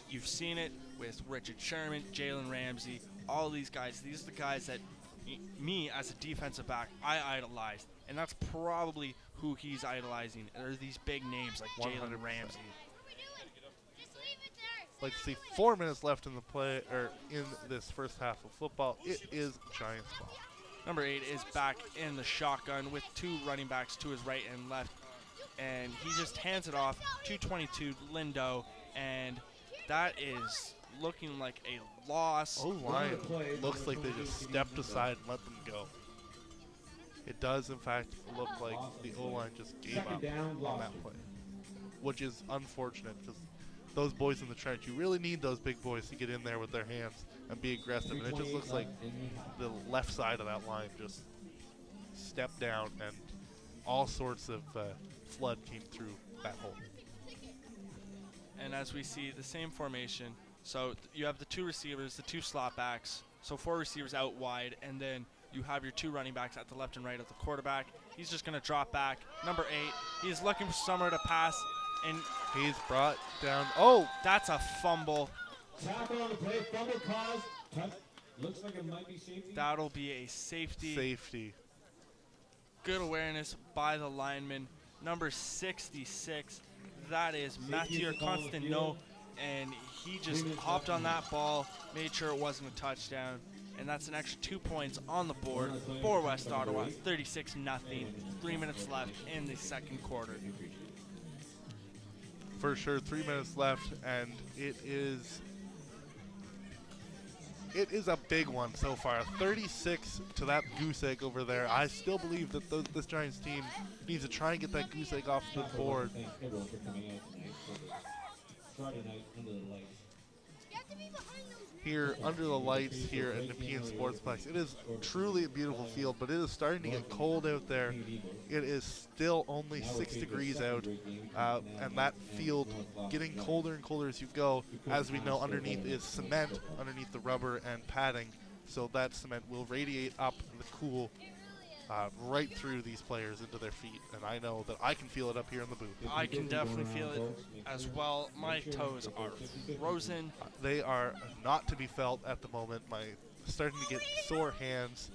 You've seen it with Richard Sherman, Jalen Ramsey, all these guys. These are the guys that me, as a defensive back, I idolized. And that's probably who he's idolizing. There's these big names like Jalen Ramsey. Like to see 4 minutes left in the play, or in this first half of football. It is Giants ball. Number 8 is back in the shotgun with 2 running backs to his right and left. And he just hands it off to 22 Lindo, and that is looking like a loss. O-line looks like they just stepped aside and let them go. It does, in fact, look like the O-line just gave up on that play, which is unfortunate because those boys in the trench, you really need those big boys to get in there with their hands and be aggressive. And it just looks like the left side of that line just stepped down and all sorts of flood came through that hole. And as we see the same formation, so you have the 2 receivers, the 2 slot backs, so 4 receivers out wide, and then you have your 2 running backs at the left and right of the quarterback. He's just going to drop back. Number 8, he's looking for somewhere to pass, and he's brought down. Oh, that's a fumble. Tackle on the play, fumble caused. Looks like it might be safety. That'll be a safety. Safety. Good awareness by the lineman. Number 66, that is Mathieu Constantin, and he just hopped on that ball, made sure it wasn't a touchdown, and that's an extra 2 points on the board for West Ottawa, 36-0, 3 minutes left in the second quarter. For sure, 3 minutes left, and it is It is a big one so far. 36 to that goose egg over there. I still believe that this Giants team needs to try and get that goose egg off the board. Thanks everyone for coming out tonight for the Friday night under the lights. Here under the lights here at Nepean Sportsplex. It is truly a beautiful field, but it is starting to get cold out there. It is still only 6 degrees out, and that field getting colder and colder as you go. As we know, underneath is cement, underneath the rubber and padding, so that cement will radiate up the cool right through these players into their feet, and I know that I can feel it up here in the booth. I can definitely feel it as well. My toes are frozen. They are not to be felt at the moment. My starting to get sore hands.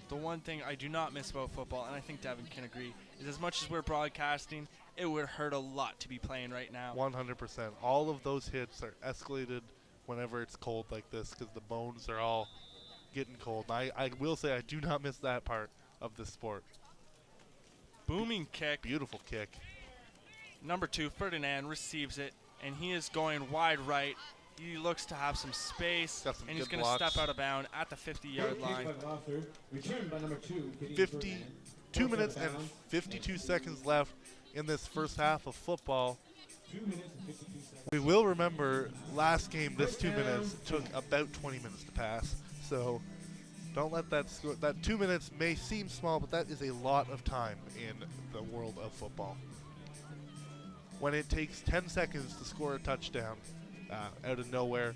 The one thing I do not miss about football, and I think Devin can agree, is as much as we're broadcasting, it would hurt a lot to be playing right now. 100%. All of those hits are escalated whenever it's cold like this because the bones are all getting cold. I will say I do not miss that part of this sport. Booming kick. Beautiful kick. Number 2, Ferdinand receives it, and he is going wide right. He looks to have some space, Got some and he's good going to blocks. step out of bound at the 50-yard line. Returned by number 2, 52 minutes and 52 seconds left in this first half of football. 2 minutes and 52 seconds. We will remember last game this 2 minutes took about 20 minutes to pass. So don't let that score. That 2 minutes may seem small, but that is a lot of time in the world of football. When it takes 10 seconds to score a touchdown out of nowhere,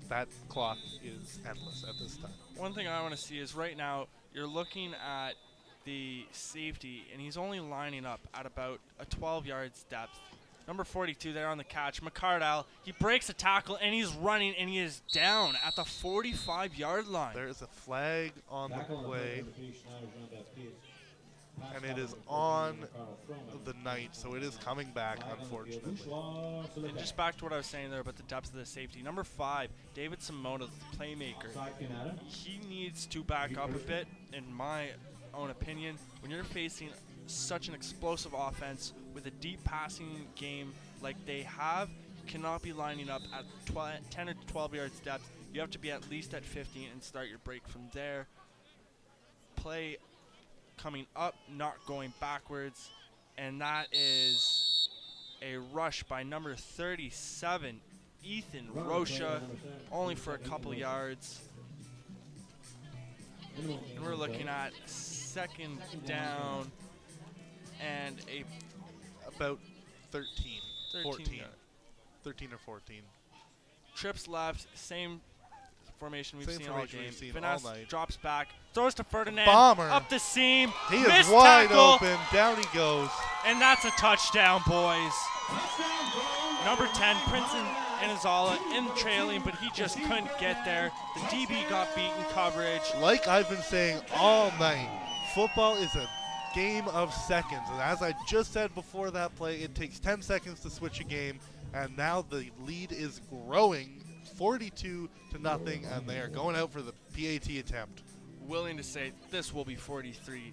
that clock is endless at this time. One thing I want to see is right now you're looking at the safety, and he's only lining up at about a 12 yards depth. Number 42 there on the catch, McCardell. He breaks a tackle, and he's running, and he is down at the 45-yard line. There is a flag on the Back on play, the Schneider's on that pitch. and it is on the night, so it is coming back, unfortunately. And just back to what I was saying there about the depth of the safety. Number 5, David Simona, the playmaker. He needs to back up a bit, in my own opinion. When you're facing such an explosive offense with a deep passing game like they have, you cannot be lining up at 10 or 12 yards depth. You have to be at least at 15 and start your break from there. Play coming up, not going backwards, and that is a rush by number 37, Ethan Rocha, only for a couple yards. And we're looking at second down and About 13, 14, yard. 13 or 14. Trips left, same formation we've Same seen all formation game. we've seen Finesse all night. drops back, throws to Ferdinand, bomber. up the seam, He is missed wide tackle, open. Down he goes. and that's a touchdown, boys. Number 10, Princeton Anazala in trailing, but he just couldn't get there. The DB got beaten coverage. Like I've been saying all night, football is a game of seconds. And as I just said before that play, it takes 10 seconds to switch a game. And now the lead is growing 42-0, and they are going out for the PAT attempt. Willing to say this will be 43-0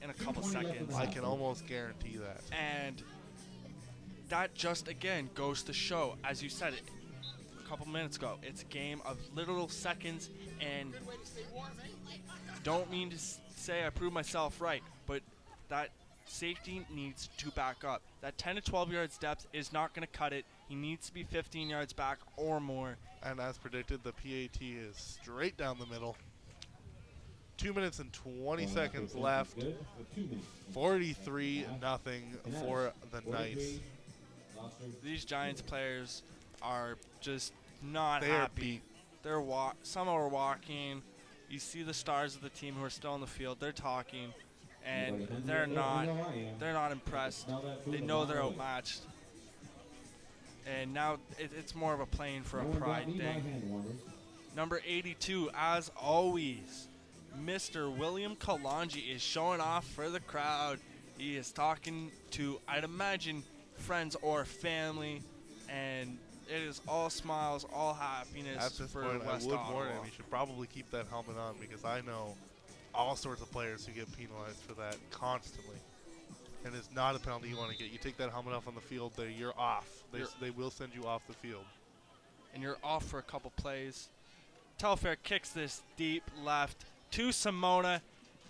in a couple seconds. I can almost guarantee that. And that just, again, goes to show, as you said it a couple minutes ago, it's a game of literal seconds, and don't mean to say I proved myself right, but that safety needs to back up. That 10 to 12 yards depth is not going to cut it. He needs to be 15 yards back or more. And as predicted, the PAT is straight down the middle. 2 minutes and 20 seconds left. 43-0 for the Knights. These Giants players are just not They are happy. beat. They're some are walking. You see the stars of the team who are still on the field. They're talking, and they're not impressed. They know they're outmatched. And now it's more of a playing for a pride thing. Number 82, as always, Mr. William Kalanji is showing off for the crowd. He is talking to, I'd imagine, friends or family, and it is all smiles, all happiness At this for point, I West would Ottawa. warn him. He should probably keep that helmet on because I know all sorts of players who get penalized for that constantly. And it's not a penalty you want to get. You take that helmet off on the field, you're off. They will send you off the field. And you're off for a couple plays. Telfair kicks this deep left to Simona.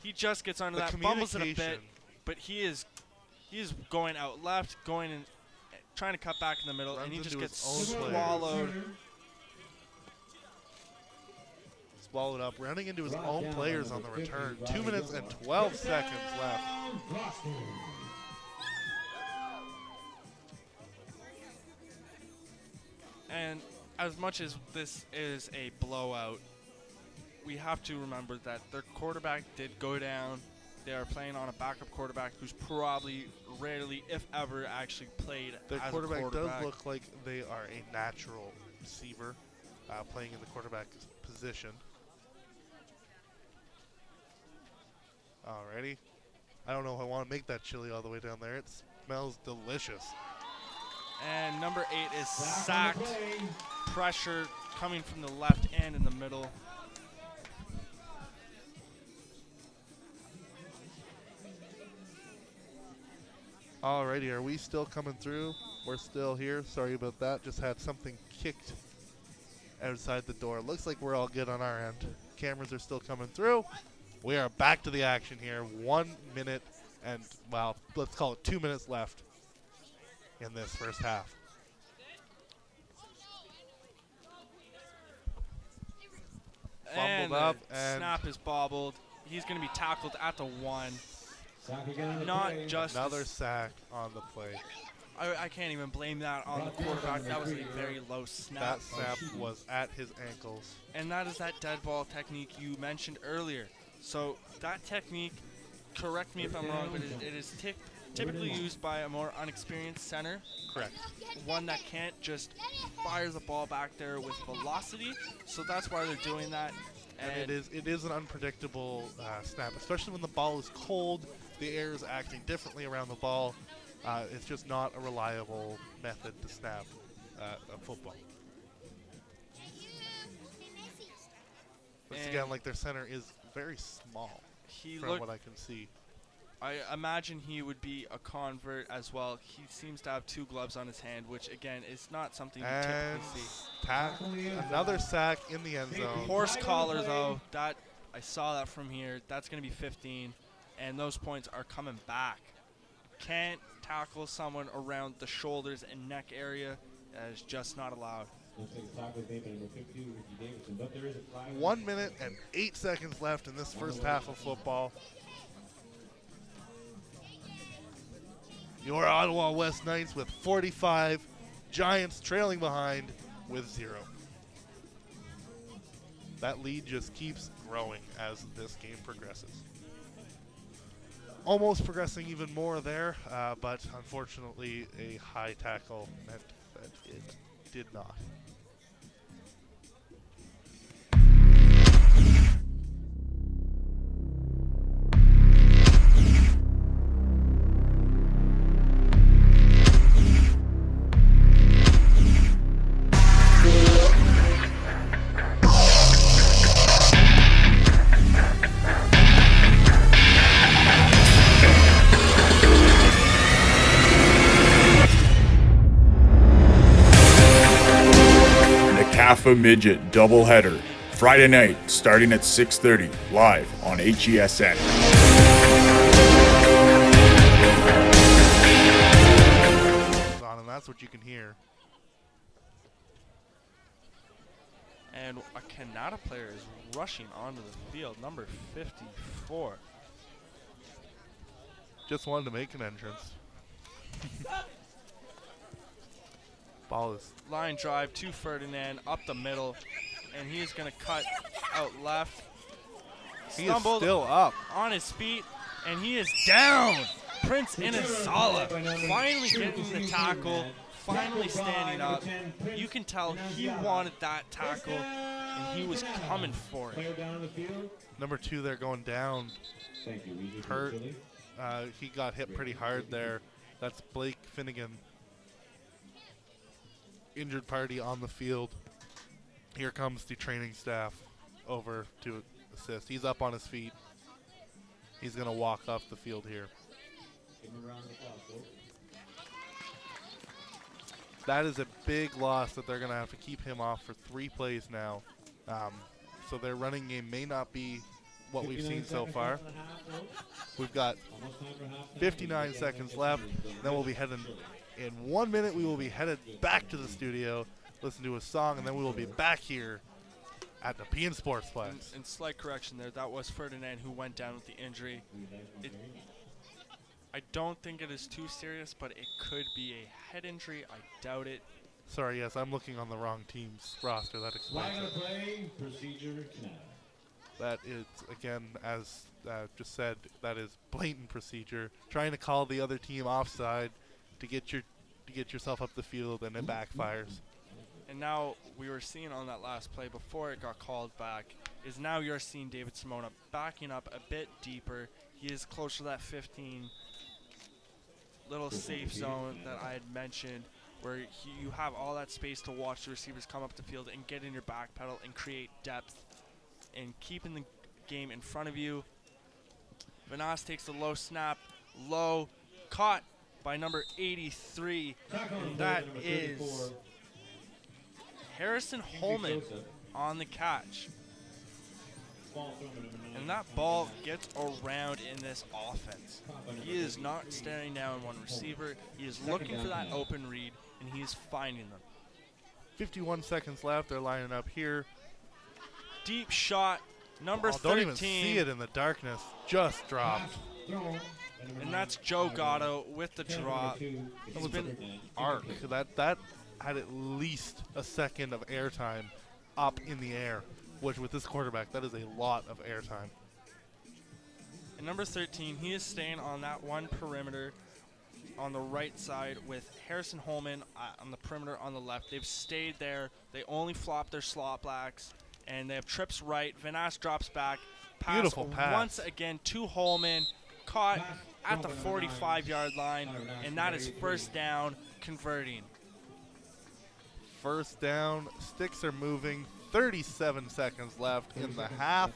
He just gets under that, fumbles it a bit, communication. but he is going out left, going and trying to cut back in the middle, Runs and he just into gets his own swallowed. Swallowed up, running into his own players on the return. 2 minutes and 12 seconds left. And as much as this is a blowout, we have to remember that their quarterback did go down. They are playing on a backup quarterback who's probably rarely, if ever, actually played Their as quarterback, a quarterback. does look like they are a natural receiver, playing in the quarterback position. Alrighty. I don't know if I want to make that chili all the way down there. It smells delicious. And number 8 is sacked. Pressure coming from the left and in the middle. Alrighty, are we still coming through? We're still here. Sorry about that. Just had something kicked outside the door. Looks like we're all good on our end. Cameras are still coming through. We are back to the action here. 1 minute and, well, let's call it 2 minutes left in this first half. And Fumbled up the and snap is bobbled. He's going to be tackled at the 1. Sack again on the Not play. just another sack on the play. I can't even blame that on the quarterback. That was a very low snap. That snap was at his ankles. And that is that dead ball technique you mentioned earlier. So that technique, correct me if I'm wrong, but it is typically used by a more unexperienced center. Correct. One that can't just fire the ball back there with velocity. So that's why they're doing that. And it is an unpredictable snap, especially when the ball is cold. The air is acting differently around the ball. It's just not a reliable method to snap a football. Once again, like, their center is very small from what I can see. I imagine he would be a convert as well. He seems to have 2 gloves on his hand, which again is not something you And typically see. another sack in the end zone. Horse collar though, that I saw that from here. That's going to be 15, and those points are coming back. Can't tackle someone around the shoulders and neck area. That is just not allowed. 1 minute and 8 seconds left in this first half of football. Your Ottawa West Knights with 45, Giants trailing behind with 0. That lead just keeps growing as this game progresses. Almost progressing even more there, but unfortunately a high tackle meant that it did not. MIDGET doubleheader, Friday night starting at 6:30, live on HESN. And that's what you can hear. And a Canada player is rushing onto the field, number 54. Just wanted to make an entrance. Ball is Line drive to Ferdinand, up the middle, and he is going to cut out left. he is Stumbled still up. on his feet, and he is down. Prince Inazala finally getting the tackle, finally standing up. You can tell he wanted that tackle, and he was coming for it. Number 2 there going down. Hurt. He got hit pretty hard there. That's Blake Finnegan. Injured party on the field. Here comes the training staff over to assist. He's up on his feet. He's going to walk off the field here. That is a big loss that they're going to have to keep him off for 3 plays now. so their running game may not be what we've seen so far. We've got 59 seconds left. Then we'll be heading, in 1 minute, we will be headed back to the studio, listen to a song, and then we will be back here at the P&N Sportsplex. And slight correction there, that was Ferdinand who went down with the injury. I don't think it is too serious, but it could be a head injury. I doubt it. Sorry, yes, I'm looking on the wrong team's roster. That explains it. Play, procedure, That is, again, as just said, that is blatant procedure. Trying to call the other team offside to get yourself up the field, and it backfires. And now we were seeing on that last play before it got called back is now you're seeing David Simona backing up a bit deeper. He is closer to that 15 little safe zone that I had mentioned, where you have all that space to watch the receivers come up the field and get in your back pedal and create depth and keeping the game in front of you. Vanas takes the low snap, low, caught by number 83, and that is Harrison Holman on the catch. And that ball gets around in this offense. He is not staring down one receiver. He is looking for that open read, and he is finding them. 51 seconds left. They're lining up here. Deep shot, number 13. Don't even see it in the darkness. Just dropped. And that's Joe Gatto with the drop. That was an arc. That had at least a second of airtime up in the air, which with this quarterback, that is a lot of airtime. And number 13, he is staying on that one perimeter on the right side with Harrison Holman on the perimeter on the left. They've stayed there. They only flop their slot blacks, and they have trips right. Vanas drops back. Beautiful pass. Once again to Holman, caught at the 45-yard line, and that is first down, converting. First down, sticks are moving. 37 seconds left in the half.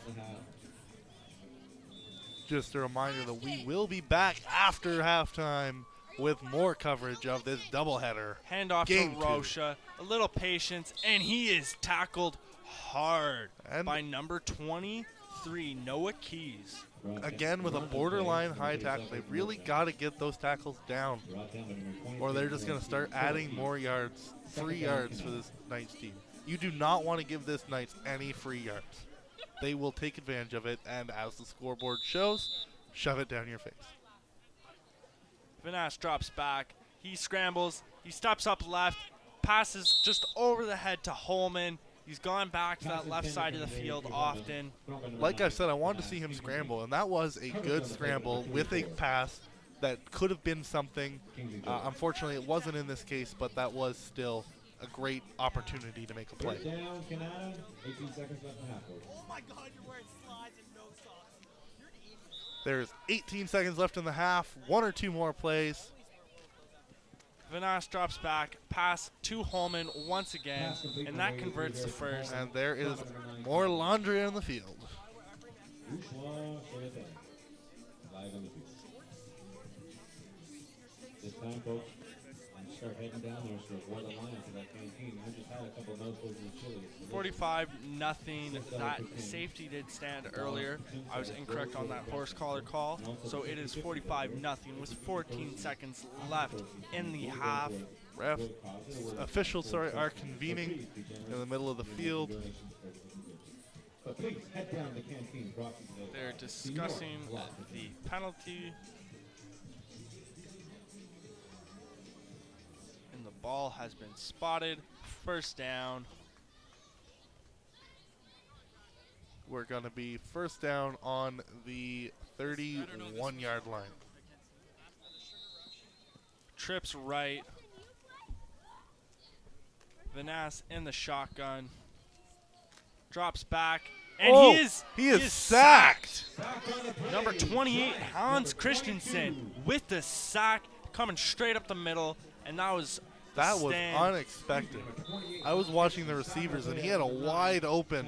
Just a reminder that we will be back after halftime with more coverage of this doubleheader. Handoff to Rocha, a little patience, and he is tackled hard by number 23, Noah Keys. Again, with a borderline high tackle, they really got to get those tackles down, or they're just going to start adding more yards, free yards for this Knights team. You do not want to give this Knights any free yards. They will take advantage of it, and as the scoreboard shows, shove it down your face. Vanas drops back. He scrambles. He steps up left, passes just over the head to Holman. He's gone back to that left side of the field often. Like I said, I wanted to see him scramble, and that was a good scramble with a pass that could have been something. Unfortunately, it wasn't in this case, but that was still a great opportunity to make a play. Down, Canada, 18 seconds left in the half. Oh my God, you're wearing slides and no socks. You're an idiot. There's 18 seconds left in the half, one or two more plays. Vanas drops back, pass to Holman once again, and that converts the first. And there is more laundry on the field. Live on the field. This time, folks, start heading down there to avoid the line for that canteen. I just had a couple of mouthfuls of chili. 45-0. That safety did stand earlier. I was incorrect on that horse collar call. So it is 45-0 with 14 seconds left in the half. Officials are convening in the middle of the field. They're discussing the penalty. And the ball has been spotted. First down. We're going to be first down on the 31-yard line. Trips right. Vanas in the shotgun. Drops back. And he is sacked. Number 28, Hans Christensen, with the sack, coming straight up the middle. And that was unexpected. I was watching the receivers, and he had a wide open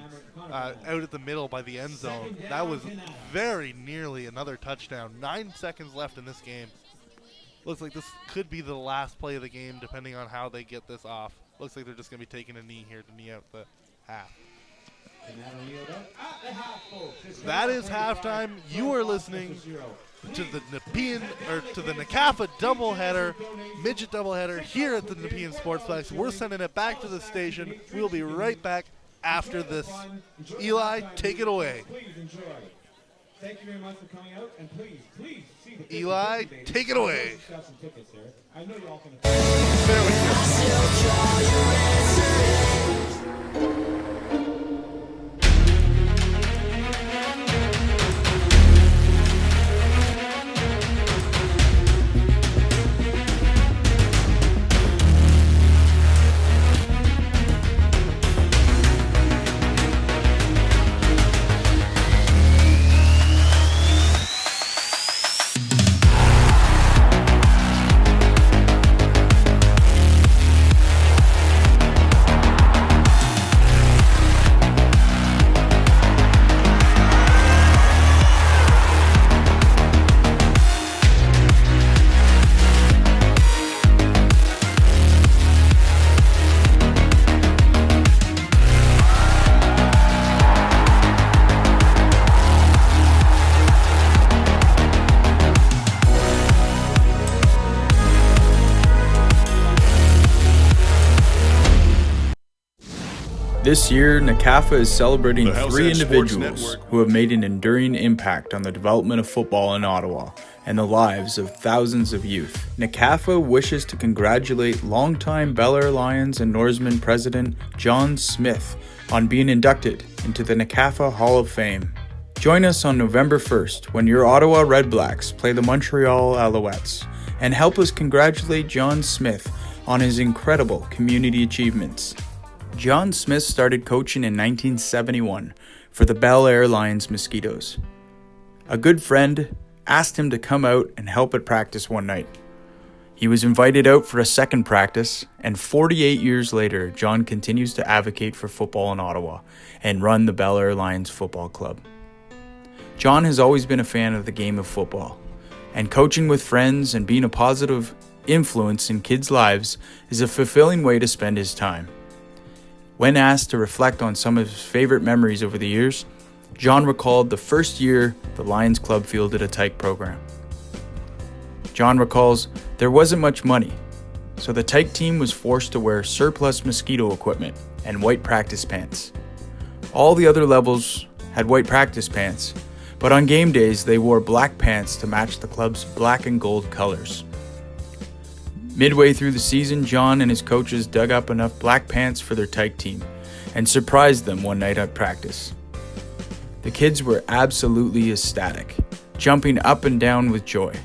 out at the middle by the end zone. That was very nearly another touchdown. 9 seconds left in this game. Looks like this could be the last play of the game, depending on how they get this off. Looks like they're just going to be taking a knee here to knee out the half. That is halftime. You are listening to the NACAFA doubleheader, midget doubleheader here at the Nepean Sportsplex. We're sending it back to the station. We'll be right back after this. Eli, take it away. Thank you very much for coming out, and please see the Eli, take it away. Got some tickets there. I know you're all going to. There we go. This year, NACAFA is celebrating The three HESN Sports individuals Network. who have made an enduring impact on the development of football in Ottawa and the lives of thousands of youth. NACAFA wishes to congratulate longtime Bel Air Lions and Norseman president John Smith on being inducted into the NACAFA Hall of Fame. Join us on November 1st when your Ottawa Red Blacks play the Montreal Alouettes, and help us congratulate John Smith on his incredible community achievements. John Smith started coaching in 1971 for the Bel Air Lions Mosquitoes. A good friend asked him to come out and help at practice one night. He was invited out for a second practice, and 48 years later, John continues to advocate for football in Ottawa and run the Bel Air Lions Football Club. John has always been a fan of the game of football, and coaching with friends and being a positive influence in kids' lives is a fulfilling way to spend his time. When asked to reflect on some of his favorite memories over the years, John recalled the first year the Lions Club fielded a tyke program. John recalls there wasn't much money, so the tyke team was forced to wear surplus mosquito equipment and white practice pants. All the other levels had white practice pants, but on game days they wore black pants to match the club's black and gold colors. Midway through the season, John and his coaches dug up enough black pants for their tyke team and surprised them one night at practice. The kids were absolutely ecstatic, jumping up and down with joy.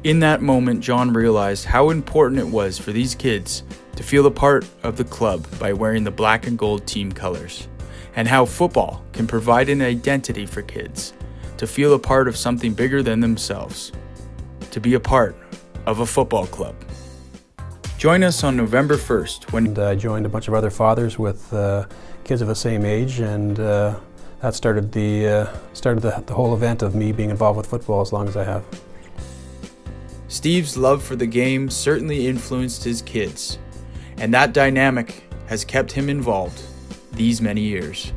In that moment, John realized how important it was for these kids to feel a part of the club by wearing the black and gold team colors, and how football can provide an identity for kids to feel a part of something bigger than themselves, to be a part of a football club. Join us on November 1st when I joined a bunch of other fathers with kids of the same age, and that started the whole event of me being involved with football as long as I have. Steve's love for the game certainly influenced his kids, and that dynamic has kept him involved these many years.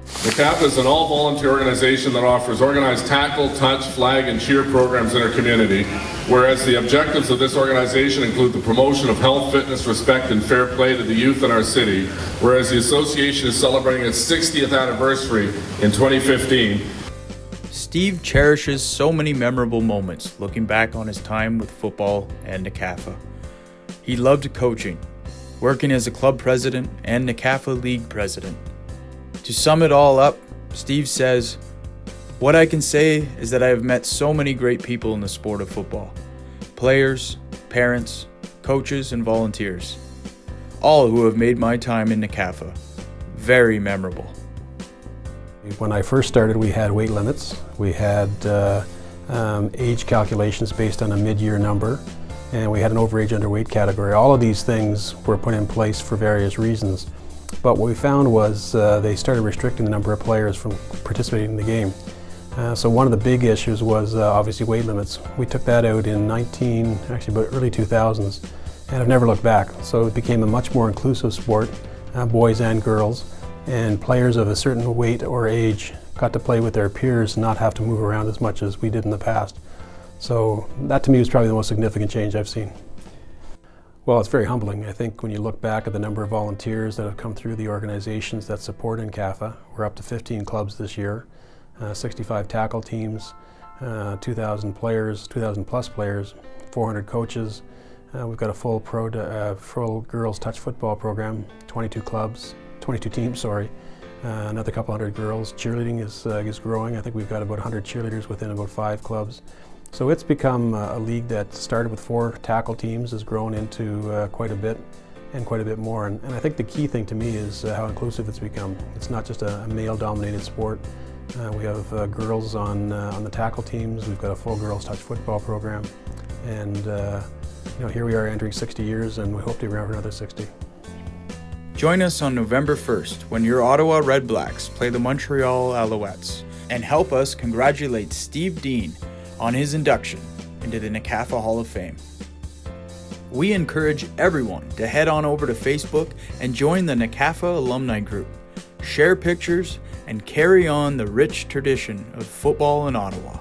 NACAFA is an all-volunteer organization that offers organized tackle, touch, flag, and cheer programs in our community, whereas the objectives of this organization include the promotion of health, fitness, respect, and fair play to the youth in our city, whereas the association is celebrating its 60th anniversary in 2015. Steve cherishes so many memorable moments looking back on his time with football and NACAFA. He loved coaching, working as a club president and NACAFA league president. To sum it all up, Steve says, "What I can say is that I have met so many great people in the sport of football. Players, parents, coaches, and volunteers. All who have made my time in NACAFA very memorable." When I first started, we had weight limits. We had age calculations based on a mid-year number, and we had an overage underweight category. All of these things were put in place for various reasons. But what we found was they started restricting the number of players from participating in the game. So one of the big issues was obviously weight limits. We took that out in early 2000s, and have never looked back. So it became a much more inclusive sport. boys and girls, and players of a certain weight or age got to play with their peers and not have to move around as much as we did in the past. So that to me was probably the most significant change I've seen. Well, it's very humbling. I think when you look back at the number of volunteers that have come through the organizations that support NCAFA, we're up to 15 clubs this year, 65 tackle teams, 2,000 players, 2,000 plus players, 400 coaches. We've got a full full girls touch football program, 22 clubs, 22 teams, sorry. Another couple hundred girls. Cheerleading is growing. I think we've got about 100 cheerleaders within about 5 clubs. So it's become a league that started with 4 tackle teams, has grown into quite a bit and quite a bit more. And I think the key thing to me is how inclusive it's become. It's not just a male-dominated sport. We have girls on the tackle teams. We've got a full girls touch football program. And here we are entering 60 years, and we hope to be around for another 60. Join us on November 1st when your Ottawa Red Blacks play the Montreal Alouettes, and help us congratulate Steve Dean on his induction into the NCAFA Hall of Fame. We encourage everyone to head on over to Facebook and join the NCAFA alumni group, share pictures, and carry on the rich tradition of football in Ottawa.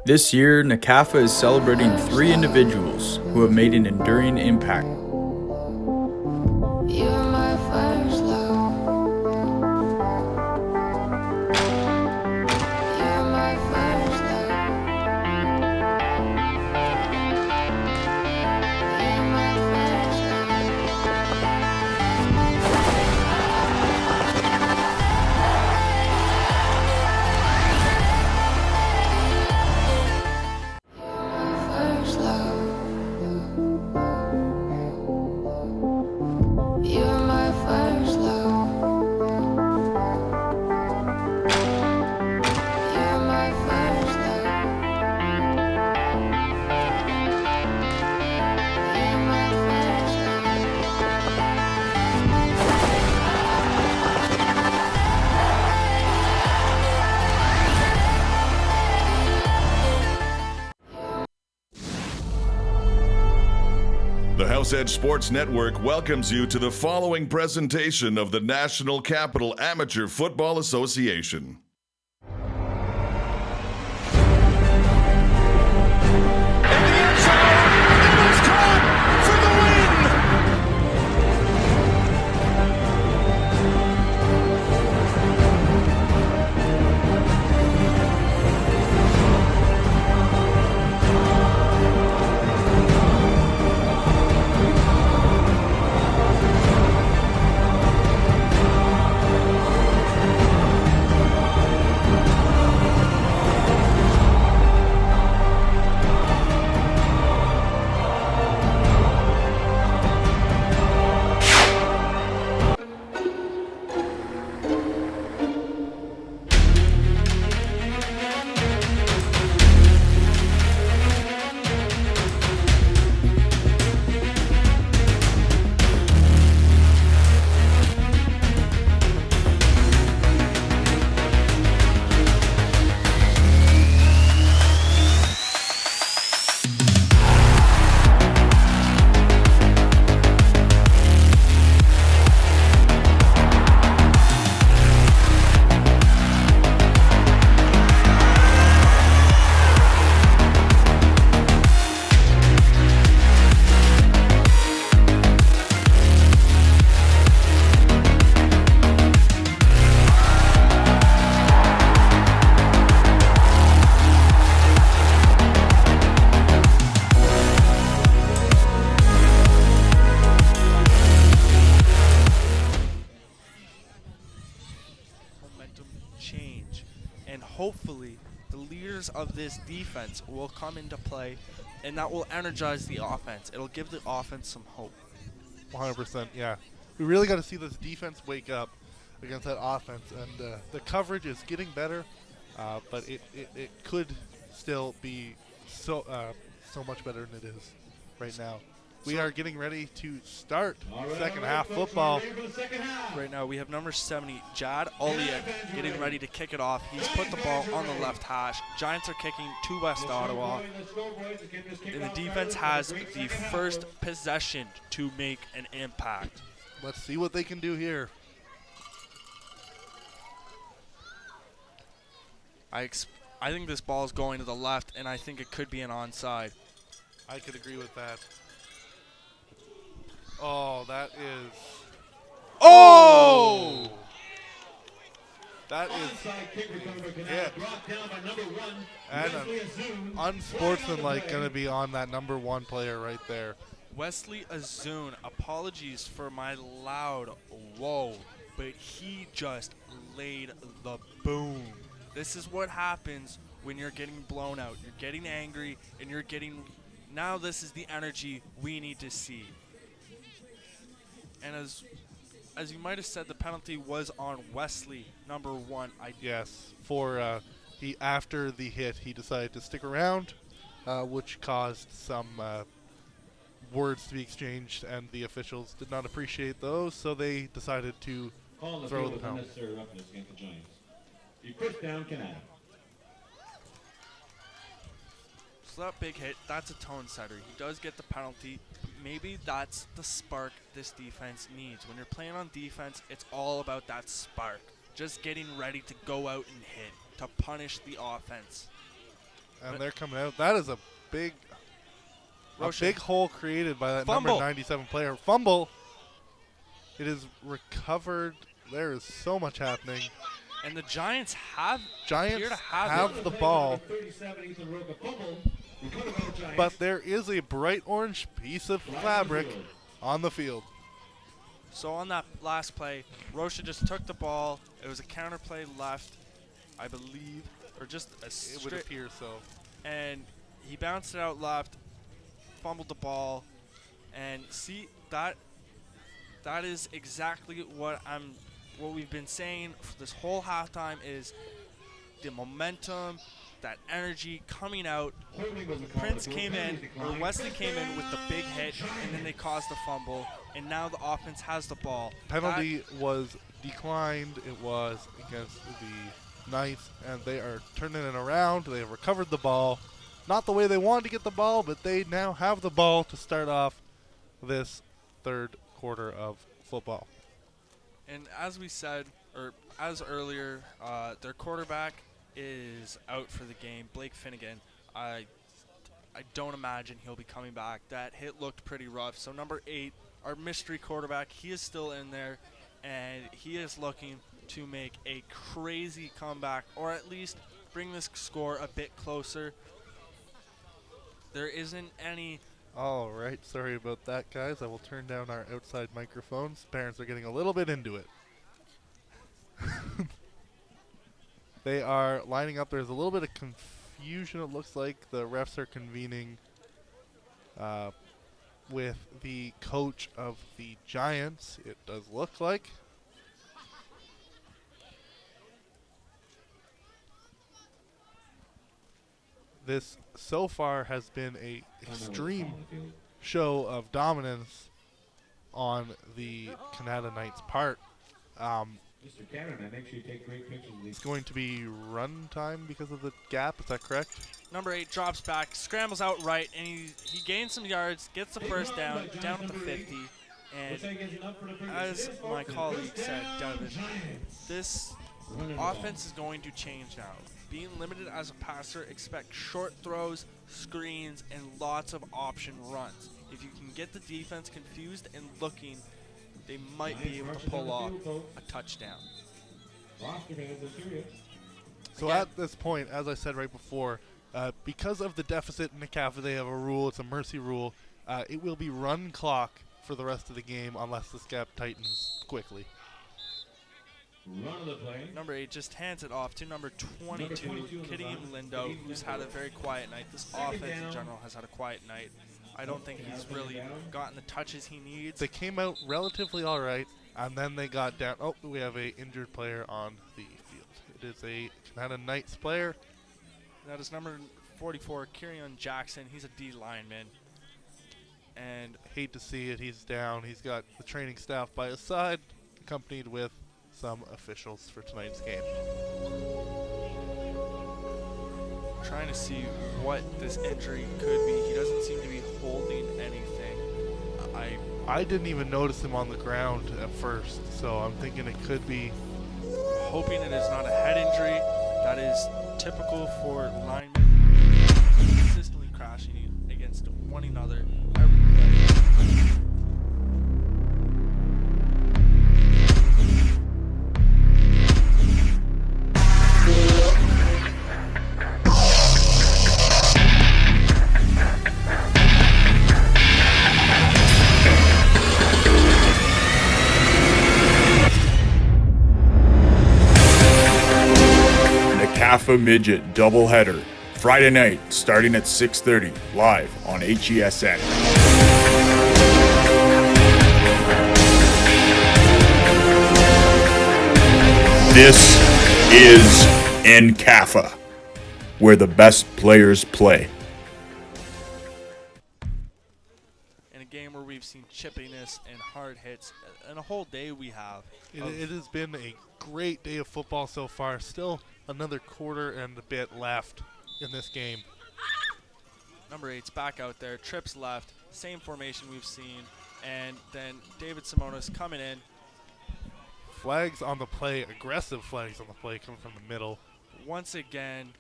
This year, NCAFA is celebrating 3 individuals who have made an enduring impact. The House Edge Sports Network welcomes you to the following presentation of the National Capital Amateur Football Association. Change, and hopefully the leaders of this defense will come into play, and that will energize the offense. It'll give the offense some hope. 100%, yeah. We really got to see this defense wake up against that offense, and the coverage is getting better, but it could still be so much better than it is right now. We are getting ready to start second half football. Right now we have number 70, Jad Oliak, getting ready to kick it off. He's put the ball on the left hash. Giants are kicking to West Ottawa. And the defense has the first possession to make an impact. Let's see what they can do here. I think this ball is going to the left, and I think it could be an onside. I could agree with that. Oh, that is... Oh! That is... Yeah. And an unsportsmanlike going to be on that number 1 player right there. Wesley Azoon, apologies for my loud whoa, but he just laid the boom. This is what happens when you're getting blown out. You're getting angry, and you're getting... Now this is the energy we need to see. And as you might have said, the penalty was on Wesley, number 1. Yes, for he after the hit, he decided to stick around, which caused some words to be exchanged, and the officials did not appreciate those, so they decided to throw the penalty. First down, Canada. So that big hit, that's a tone setter. He does get the penalty. Maybe that's the spark this defense needs. When you're playing on defense, it's all about that spark. Just getting ready to go out and hit, to punish the offense. And they're coming out. That is a big hole created by that Fumble. number 97 player. Fumble. It is recovered. There is so much happening. And the Giants appear to have the ball. But there is a bright orange piece of fabric on the field. So on that last play, Rocha just took the ball. It was a counter play left, I believe, or just a It would appear so. And he bounced it out left, fumbled the ball, and see that is exactly what we've been saying for this whole halftime is the momentum, that energy coming out. Wesley came in with the big hit, and then they caused the fumble, and now the offense has the ball. Penalty was declined. It was against the Knights, and they are turning it around. They have recovered the ball. Not the way they wanted to get the ball, but they now have the ball to start off this third quarter of football. And as we said, or as earlier, their quarterback is out for the game. Blake Finnegan, I don't imagine he'll be coming back. That hit looked pretty rough. So number 8, our mystery quarterback, he is still in there, and he is looking to make a crazy comeback, or at least bring this score a bit closer. There isn't any... All right, sorry about that, guys. I will turn down our outside microphones. Parents are getting a little bit into it. They are lining up. There's a little bit of confusion. It looks like the refs are convening with the coach of the Giants. It does look like. This so far has been a extreme show of dominance on the Canada Knights' part. Mr. Cameraman, make sure you take great pictures of these. It's going to be run time because of the gap. Is that correct? Number 8 drops back, scrambles out right, and he gains some yards, gets the first down at the 50. And as my colleague said, Devin, this offense is going to change now. Being limited as a passer, expect short throws, screens, and lots of option runs. If you can get the defense confused and looking, they might be able to pull off a touchdown. So at this point, as I said right before, because of the deficit in the CAF, they have a rule. It's a mercy rule. It will be run clock for the rest of the game unless this gap tightens quickly. Run of the play. Number 8 just hands it off to number 22, Kadeem Lindo, who's had a very quiet night. This offense in general has had a quiet night. I don't think he's really gotten the touches he needs. They came out relatively all right, and then they got down. Oh, we have a injured player on the field. It is a Canada Knights player. That is number 44, Kyrion Jackson. He's a D lineman. And hate to see it. He's down. He's got the training staff by his side, accompanied with some officials for tonight's game. Trying to see what this injury could be. He doesn't seem to be holding anything. I didn't even notice him on the ground at first, so I'm thinking it could be. Hoping it is not a head injury. That is typical for linemen consistently crashing against one another every play. NCAFA Midget doubleheader, Friday night, starting at 6:30, live on HESN. This is NCAFA, where the best players play. In a game where we've seen chippiness and hard hits, and a whole day we have. It has been a great day of football so far. Still another quarter and a bit left in this game. Number 8's back out there, trips left, same formation we've seen, and then David Simonis coming in. Flags on the play, aggressive flags on the play coming from the middle. Once again,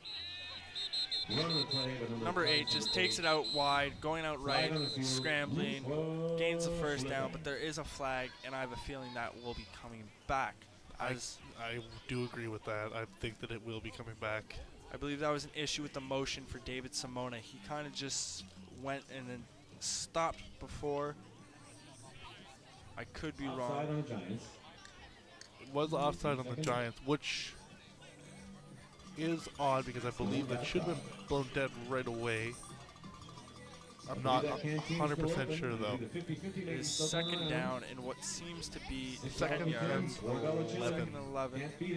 number 8 just takes it out wide, going out right, scrambling, gains the first down, but there is a flag, and I have a feeling that will be coming back. I do agree with that. I think that it will be coming back. I believe that was an issue with the motion for David Simona. He kind of just went and then stopped before. I could be wrong. It was offside on the Giants, which is odd because I believe that should have been blown dead right away. I'm not 100% sure though. It is second down in what seems to be Second 10 yards. and 11. 11. Thank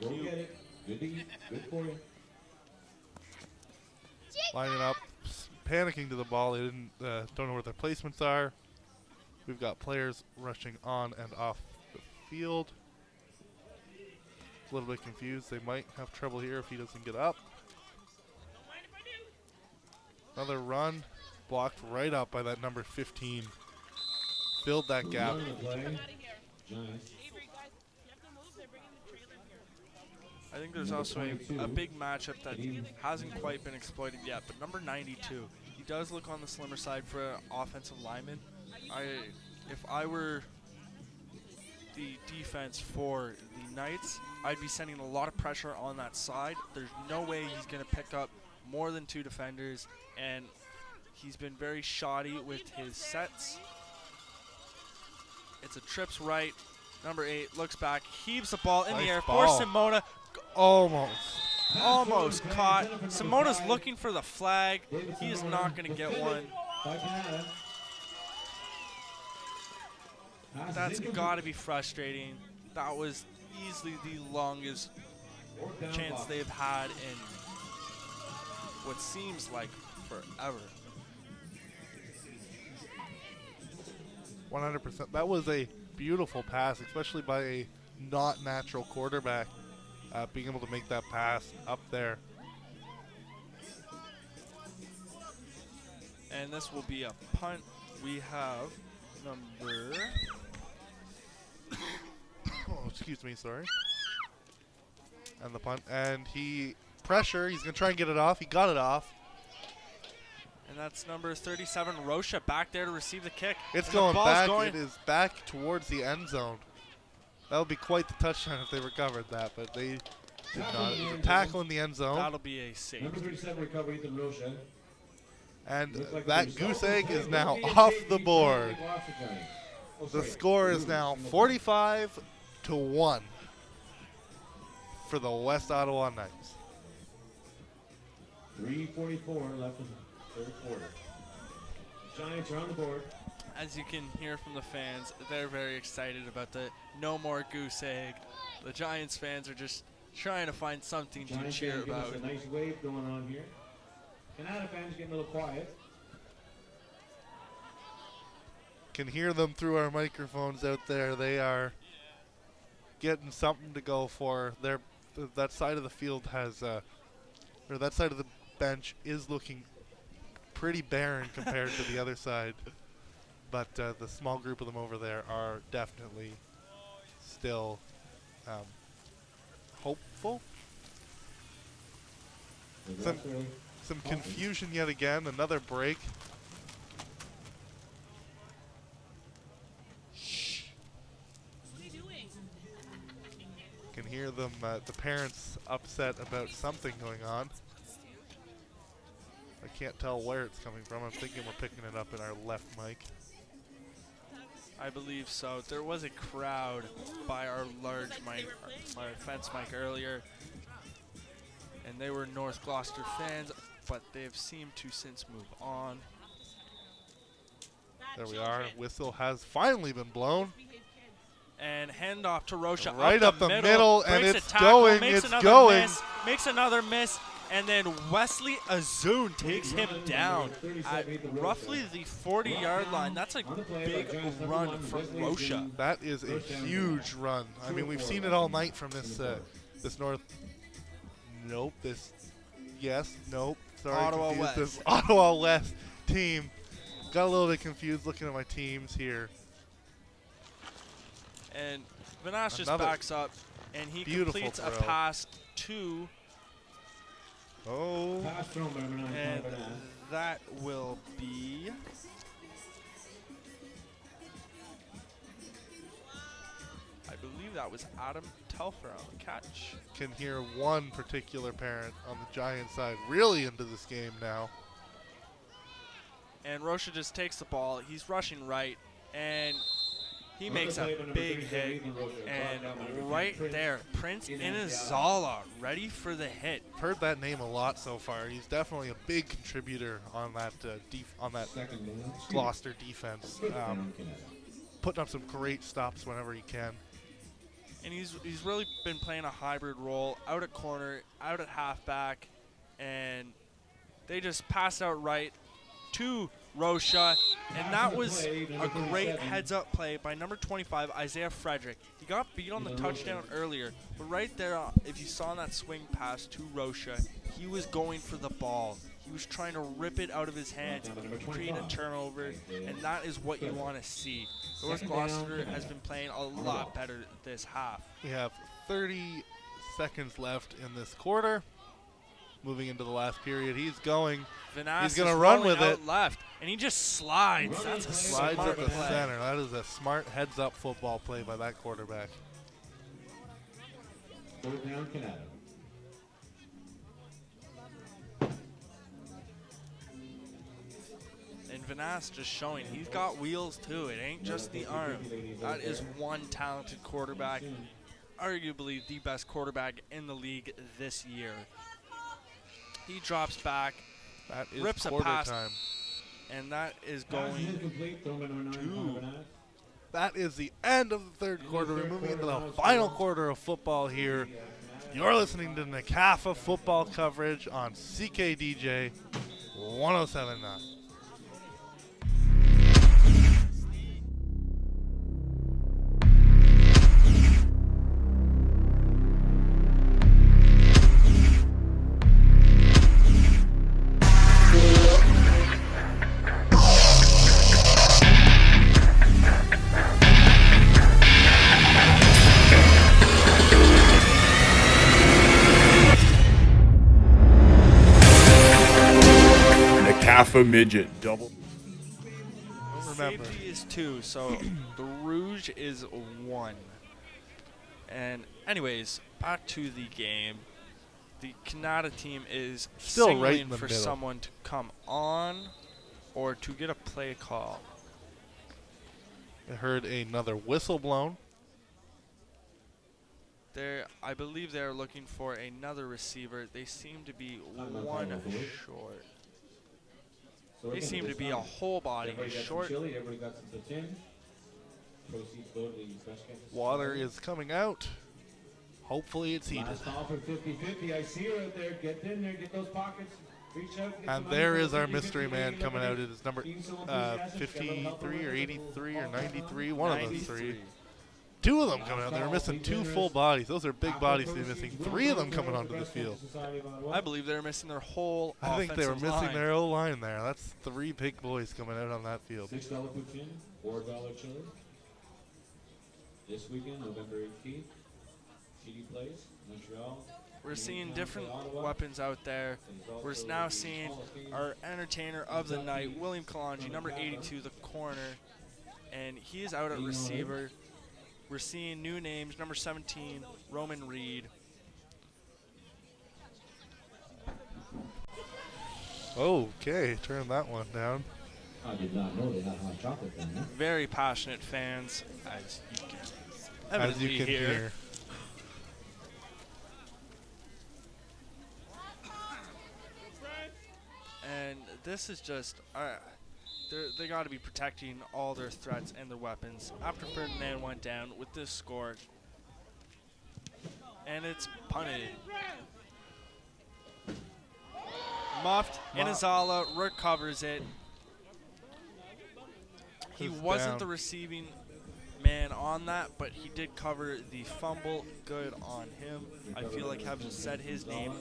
you. Lining up, panicking to the ball. They don't know where their placements are. We've got players rushing on and off the field. A little bit confused. They might have trouble here if he doesn't get up. Another run, blocked right up by that number 15. Filled that gap. I think there's also a big matchup that hasn't quite been exploited yet, but number 92, he does look on the slimmer side for an offensive lineman. If I were the defense for the Knights, I'd be sending a lot of pressure on that side. There's no way he's going to pick up more than 2 defenders, and he's been very shoddy with his sets. It's a trips right. Number 8 looks back, heaves the ball in the air for Simona. Almost caught. Simona's looking for the flag. He is not going to get one. That's got to be frustrating. That was easily the longest chance they've had in what seems like forever. 100%. That was a beautiful pass, especially by a not natural quarterback. Being able to make that pass up there. And this will be a punt. We have number... excuse me, sorry. And the punt. And he's going to try and get it off. He got it off. And that's number 37, Rocha, back there to receive the kick. It's going back. It is back towards the end zone. That would be quite the touchdown if they recovered that, but they did not. It was a tackle in the end zone. That'll be a save. Number 37 recovery to Rocha. And that goose egg is now off the board. The score is now 45-1 for the West Ottawa Knights. 3:44 left in the third quarter. Giants are on the board. As you can hear from the fans, they're very excited about the no more goose egg. The Giants fans are just trying to find something to cheer about. There's a nice wave going on here. Canada fans getting a little quiet. Can hear them through our microphones out there. They are getting something to go for. That side of the field has, or that side of the bench is looking pretty barren compared to the other side. But the small group of them over there are definitely still hopeful. Some confusion yet again. Another break. Can hear them, the parents upset about something going on. I can't tell where it's coming from. I'm thinking we're picking it up in our left mic. I believe so. There was a crowd by our large mic, our fence mic earlier, and they were North Gloucester fans, but they have seemed to since move on. There we are. Whistle has finally been blown. And handoff to Rocha. Right up the middle, and breaks it's a tackle, going, makes it's another going. Miss, makes another miss, and then Wesley Azoon takes him down at roughly the 40-yard line. That's a big run from Rocha. That is a huge run. I mean, we've seen it all night from this this North. Nope. This. Yes. Nope. Sorry. Ottawa confused. West. This Ottawa West team. Got a little bit confused looking at my teams here. And Vanash just Another backs up, and he completes a throw. pass to. Oh. And that will be. I believe that was Adam Telfer on the catch. Can hear one particular parent on the Giant side really into this game now. And Rocha just takes the ball. He's rushing right, and he makes a big hit. And right there, Prince Inazala ready for the hit. Heard that name a lot so far. He's definitely a big contributor on that Gloucester defense. Putting up some great stops whenever he can. And he's really been playing a hybrid role, out at corner, out at halfback, and they just pass out right to Rocha, and that was a great heads-up play by number 25, Isaiah Frederick. He got beat on the touchdown earlier, but right there, if you saw that swing pass to Rocha, he was going for the ball. He was trying to rip it out of his hands, create a turnover, and that is what you want to see. North Gloucester has been playing a lot better this half. We have 30 seconds left in this quarter. Moving into the last period, he's going. He's going to run with it. Left, and he just slides. That's a slides smart at the play. center. That is a smart heads-up football play by that quarterback. Third down, Canada. And Vanass just showing he's got wheels too. It ain't just the arm. That is one talented quarterback, arguably the best quarterback in the league this year. He drops back, that is rips a quarter pass, time. and that is going to. That is the end of the third quarter. We're moving into the final quarter of football here. You're listening to NCAFA football coverage on CKDJ 107.9. Midget double. Remember. Safety is 2, so the Rouge is 1. And anyways, back to the game. The Canada team is still signaling right in the for middle. someone to come on or to get a play call. I heard another whistle blown. I believe they're looking for another receiver. They seem to be one short. They seem to be a whole body short. Water is coming out. Hopefully it's heated. Last call for 50-50. I see her out there. Get in there. Get those pockets. And there is our mystery man coming out. It is number 53 or 83 or 93, one of those three. Two of them coming out. They were missing two full bodies. Those are big bodies to be missing. Three of them coming onto the field. I believe they were missing their whole I think they were offensive missing line. their whole line there. That's three big boys coming out on that field. $6 poutine, $4 chili. This weekend, November 18th, GD plays, Montreal. We're seeing different weapons out there. We're now seeing our entertainer of the night, William Kalonji, number 82, the corner, and he is out at receiver. We're seeing new names, number 17, Roman Reed. Okay, turn that one down. I did not know they had hot chocolate down there. Very passionate fans, as you can hear. And this is just, they got to be protecting all their threats and their weapons. After Ferdinand went down with this score, and it's punted. Muffed, Inazala recovers it. He Who's wasn't down? the receiving man on that, but he did cover the fumble. Good on him. I feel like I've just said his name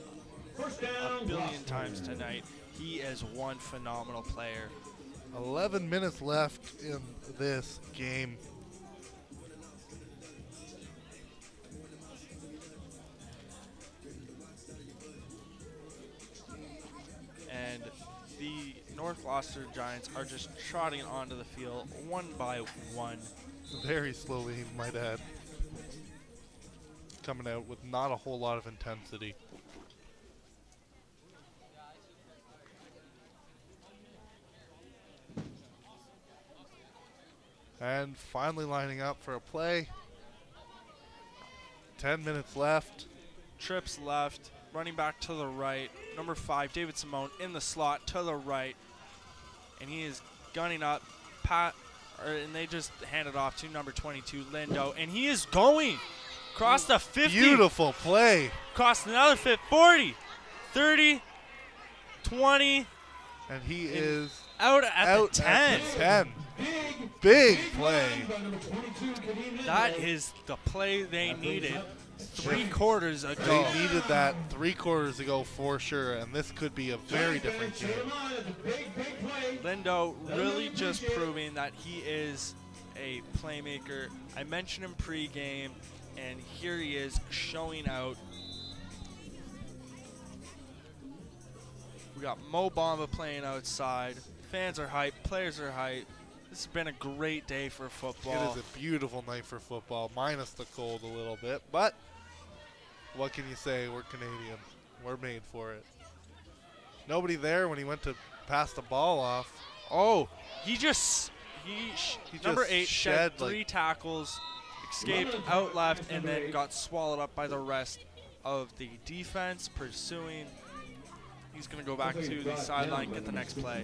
a billion times tonight. He is one phenomenal player. 11 minutes left in this game. And the North Gloucester Giants are just trotting onto the field one by one. Very slowly, might add. Coming out with not a whole lot of intensity. And finally lining up for a play. 10 minutes left. Trips left, running back to the right. Number 5, David Simone in the slot to the right. And he is gunning up. And they just hand it off to number 22, Lindo. And he is going across the 50. Beautiful play. Across another 50, 40, 30, 20. And he is out at the 10. At the 10. Big play. That is the play they needed 3 quarters ago. They needed that 3 quarters ago for sure, and this could be a very different game. Lindo really just proving that he is a playmaker. I mentioned him pregame, and here he is showing out. We got Mo Bamba playing outside. Fans are hyped. Players are hyped. This has been a great day for football. It is a beautiful night for football, minus the cold a little bit. But what can you say? We're Canadian. We're made for it. Nobody there when he went to pass the ball off. Oh, he number just 8 shed 3 like tackles, escaped out left, and then got swallowed up by the rest of the defense pursuing. He's going to go back to the sideline, get the next play.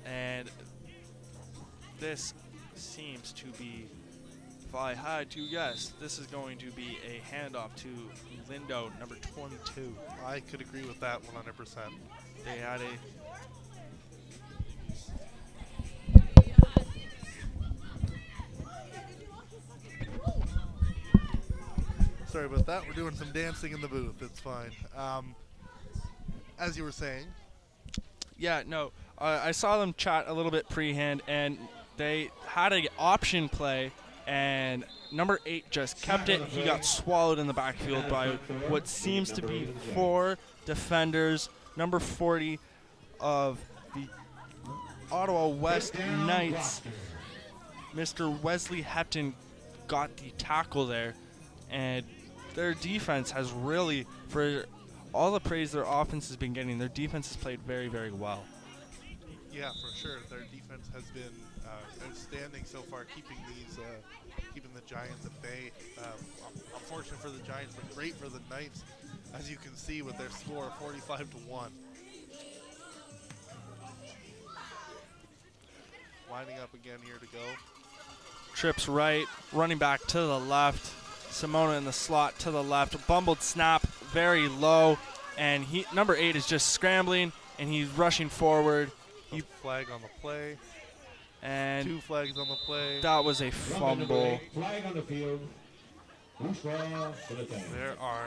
And this seems to be, if I had to guess, this is going to be a handoff to Lindo, number 22. I could agree with that 100%. They had Sorry about that. We're doing some dancing in the booth. It's fine. As you were saying. Yeah, no. I saw them chat a little bit pre-hand, and they had an option play, and number 8 just kept it. He got swallowed in the backfield by what seems to be 4 defenders. Number 40 of the Ottawa West Knights, Mr. Wesley Hepton, got the tackle there, and their defense has really, for all the praise their offense has been getting, their defense has played very, very well. Yeah, for sure. Their defense has been outstanding so far, keeping the Giants at bay. Unfortunate for the Giants, but great for the Knights, as you can see with their score, 45-1. Lining up again here to go. Trips right, running back to the left. Simona in the slot to the left. Bumbled snap, very low, and number 8 is just scrambling, and he's rushing forward. A flag on the play. And 2 flags on the play. That was a fumble. Flag on the field. For the 10. There are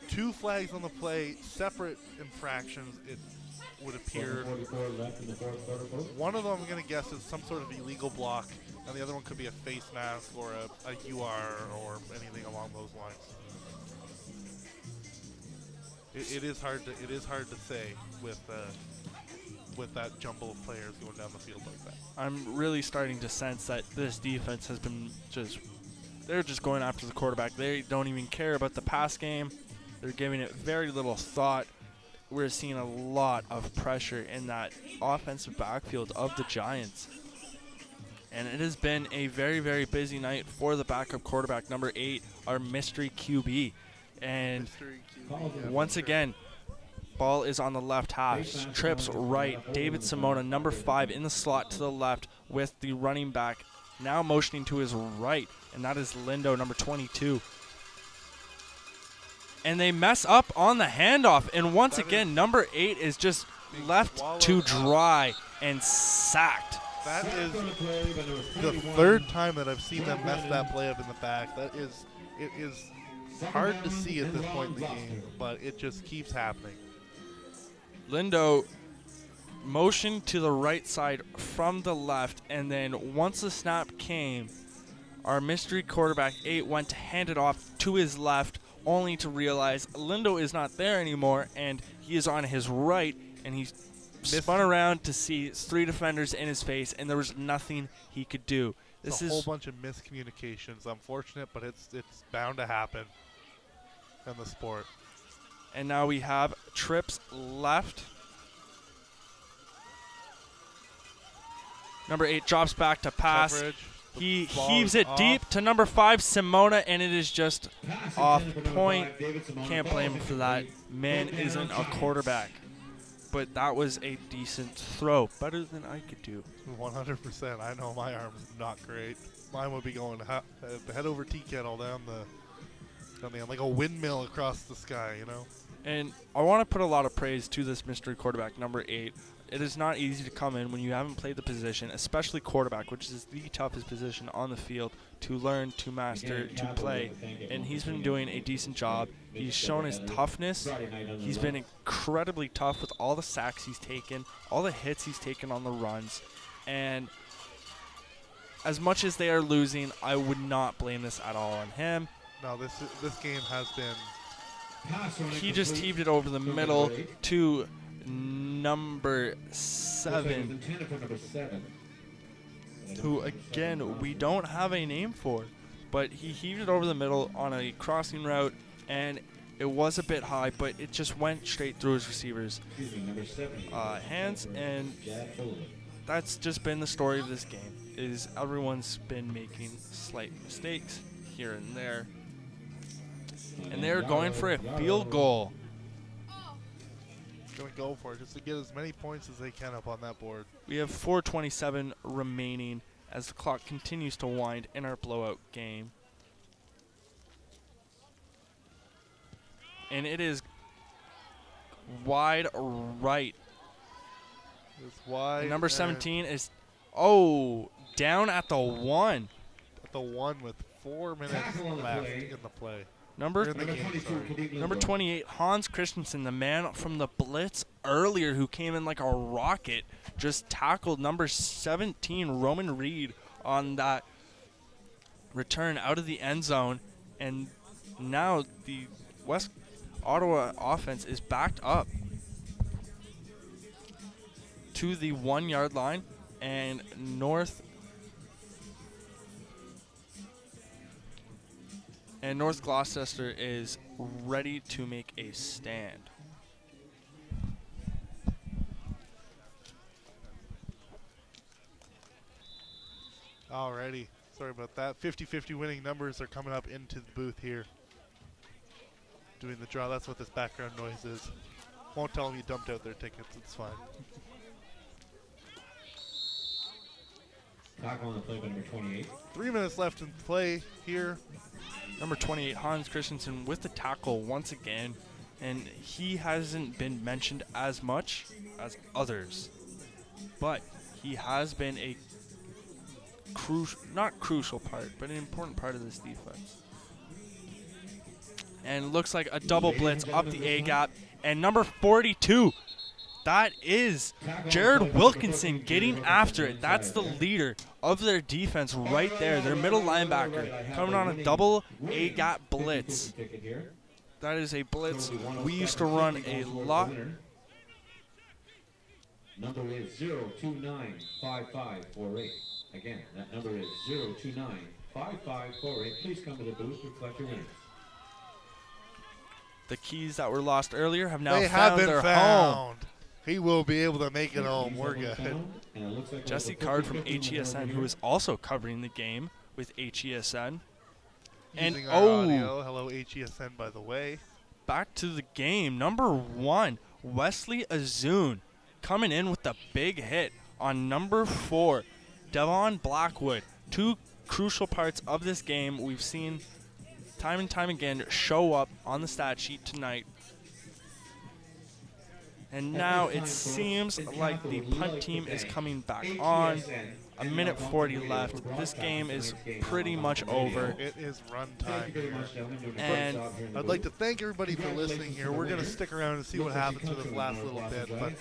2 flags on the play, separate infractions, it would appear. 44 left in the fourth quarter, folks. One of them, I'm going to guess, is some sort of illegal block, and the other one could be a face mask or a UR or anything along those lines. It is hard to say with that jumble of players going down the field like that. I'm really starting to sense that this defense has been they're just going after the quarterback. They don't even care about the pass game. They're giving it very little thought. We're seeing a lot of pressure in that offensive backfield of the Giants. And it has been a very, very busy night for the backup quarterback, number 8, our mystery QB. And once again, ball is on the left half. Trips right. David Simona, number 5, in the slot to the left with the running back now motioning to his right. And that is Lindo, number 22. And they mess up on the handoff. And once again, number 8 is just left to dry and sacked. That is the 3rd time that I've seen them mess that play up in the back. It is hard to see at this point in the game, but it just keeps happening. Lindo motioned to the right side from the left, and then once the snap came, our mystery quarterback 8 went to hand it off to his left, only to realize Lindo is not there anymore, and he is on his right, and he spun around to see 3 defenders in his face, and there was nothing he could do. It's a whole bunch of miscommunications. Unfortunate, but it's bound to happen in the sport. And now we have trips left. Number 8 drops back to pass. Coverage. He heaves it deep to number 5, Simona, and it is just off point. Can't blame him for that. Man isn't a quarterback. But that was a decent throw. Better than I could do. 100%. I know my arm's not great. Mine would be going head over tea kettle down like a windmill across the sky, you know? And I want to put a lot of praise to this mystery quarterback, number 8. It is not easy to come in when you haven't played the position, especially quarterback, which is the toughest position on the field to learn, to master, to play. And he's been doing a decent job. He's shown his toughness. He's been incredibly tough with all the sacks he's taken, all the hits he's taken on the runs. And as much as they are losing, I would not blame this at all on him. No, this game has been... He just heaved it over the middle to number 7, who, again, we don't have a name for. But he heaved it over the middle on a crossing route, and it was a bit high, but it just went straight through his receivers' hands, and that's just been the story of this game, is everyone's been making slight mistakes here and there. And they're going for a field goal. Going to go for it just to get as many points as they can up on that board. We have 4:27 remaining as the clock continues to wind in our blowout game. And it is wide right. It's wide. Number 17 is, down at the 1. At the 1 with 4 minutes left in the play. Number 28, Hans Christensen, the man from the blitz earlier who came in like a rocket, just tackled number 17, Roman Reed, on that return out of the end zone. And now the West Ottawa offense is backed up to the 1-yard line, and North Gloucester is ready to make a stand. Alrighty. Sorry about that. 50-50 winning numbers are coming up into the booth here. Doing the draw. That's what this background noise is. Won't tell them you dumped out their tickets. It's fine. Tackle on the play by number 28. 3 minutes left in play here. Number 28, Hans Christensen with the tackle once again. And he hasn't been mentioned as much as others, but he has been a not crucial part, but an important part of this defense. And looks like a double blitz up the A-gap. And number 42, that is Jared Wilkinson getting after it. That's the leader of their defense right there. Their middle linebacker coming on a double A-gap blitz. That is a blitz we used to run a lot. Number is 0295548. Again, that number is 0295548. Please come to the booth to collect your winners. The keys that were lost earlier have now They have been their found. home. He will be able to make it home. We're good. Jesse Card from HESN, who is also covering the game with HESN. And Using our audio. Hello, HESN, by the way. Back to the game. Number 1, Wesley Azoon, coming in with the big hit on number 4, Devon Blackwood. Two crucial parts of this game we've seen time and time again show up on the stat sheet tonight. And now it seems like the punt team is coming back on. A minute 40 left. This game is pretty much over. It is run time here. And I'd like to thank everybody for listening here. We're going to stick around and see what happens with this last little bit. But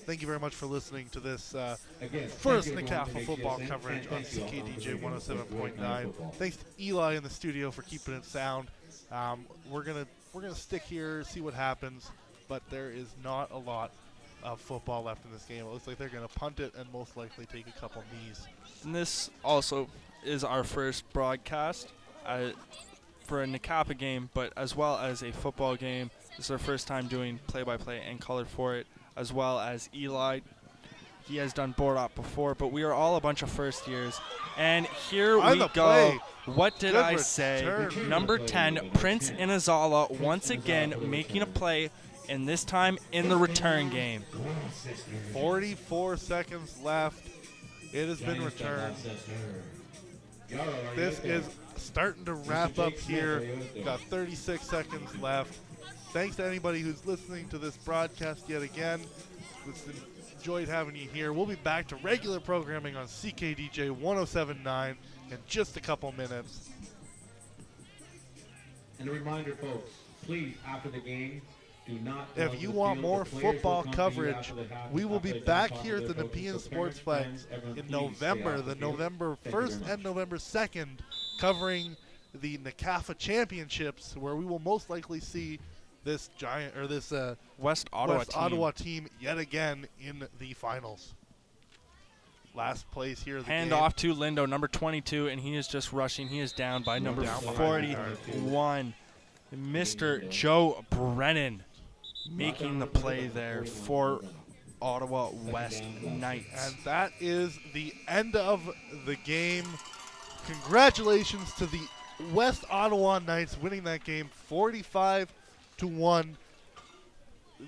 thank you very much for listening to this first NCAFA football coverage on CKDJ 107.9. Thanks to Eli in the studio for keeping it sound. We're gonna stick here, see what happens. But there is not a lot of football left in this game. It looks like they're going to punt it and most likely take a couple knees. And this also is our first broadcast for a NCAFA game, but as well as a football game. This is our first time doing play-by-play and color for it, as well as Eli. He has done board op before, but we are all a bunch of first years. And here we go. Play. What did Good I say? Number 10, Prince Inazala, once again making a play, and this time in the return game. 44 seconds left. It has been returned. This is starting to wrap up here. Got 36 seconds left. Thanks to anybody who's listening to this broadcast yet again. It's enjoyed having you here. We'll be back to regular programming on CKDJ 107.9 in just a couple minutes. And a reminder, folks, please, after the game, do not. If you want more football coverage, we will be back here at the Nepean Sportsplex in November, the November 1st and November 2nd, covering the NCAFA Championships, where we will most likely see this West Ottawa team yet again in the finals. Last place here. Hand off to Lindo, number 22, and he is just rushing. He is down by number 41. Mr. Joe Brennan making the play there for Ottawa West Knights. And that is the end of the game. Congratulations to the West Ottawa Knights winning that game 45-1. It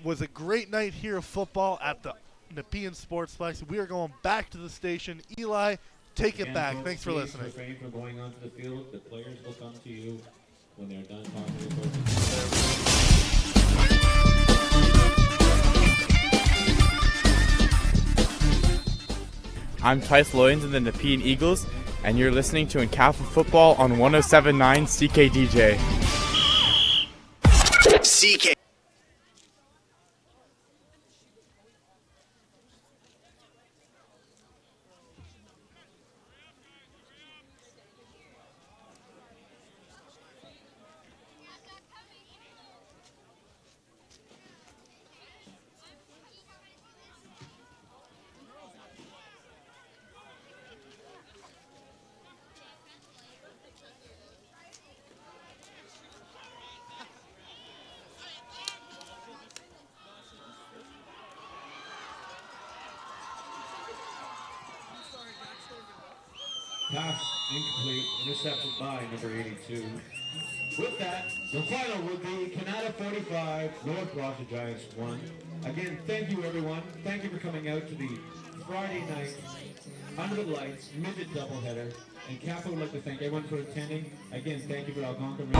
was a great night here of football at the Nepean Sportsplex. We are going back to the station. Eli, take it back. Thanks for listening. Refrain from going onto the field. The players will come to you when they're done talking to the coaches. I'm Tice Loyens of the Nepean Eagles, and you're listening to NCAFA Football on 107.9 CKDJ. CK. Pass incomplete, intercepted by number 82. With that, the final would be Canada 45, North Gloucester Giants 1. Again, thank you everyone. Thank you for coming out to the Friday night under the lights midget doubleheader. And CAFA would like to thank everyone for attending. Again, thank you for Algonquin.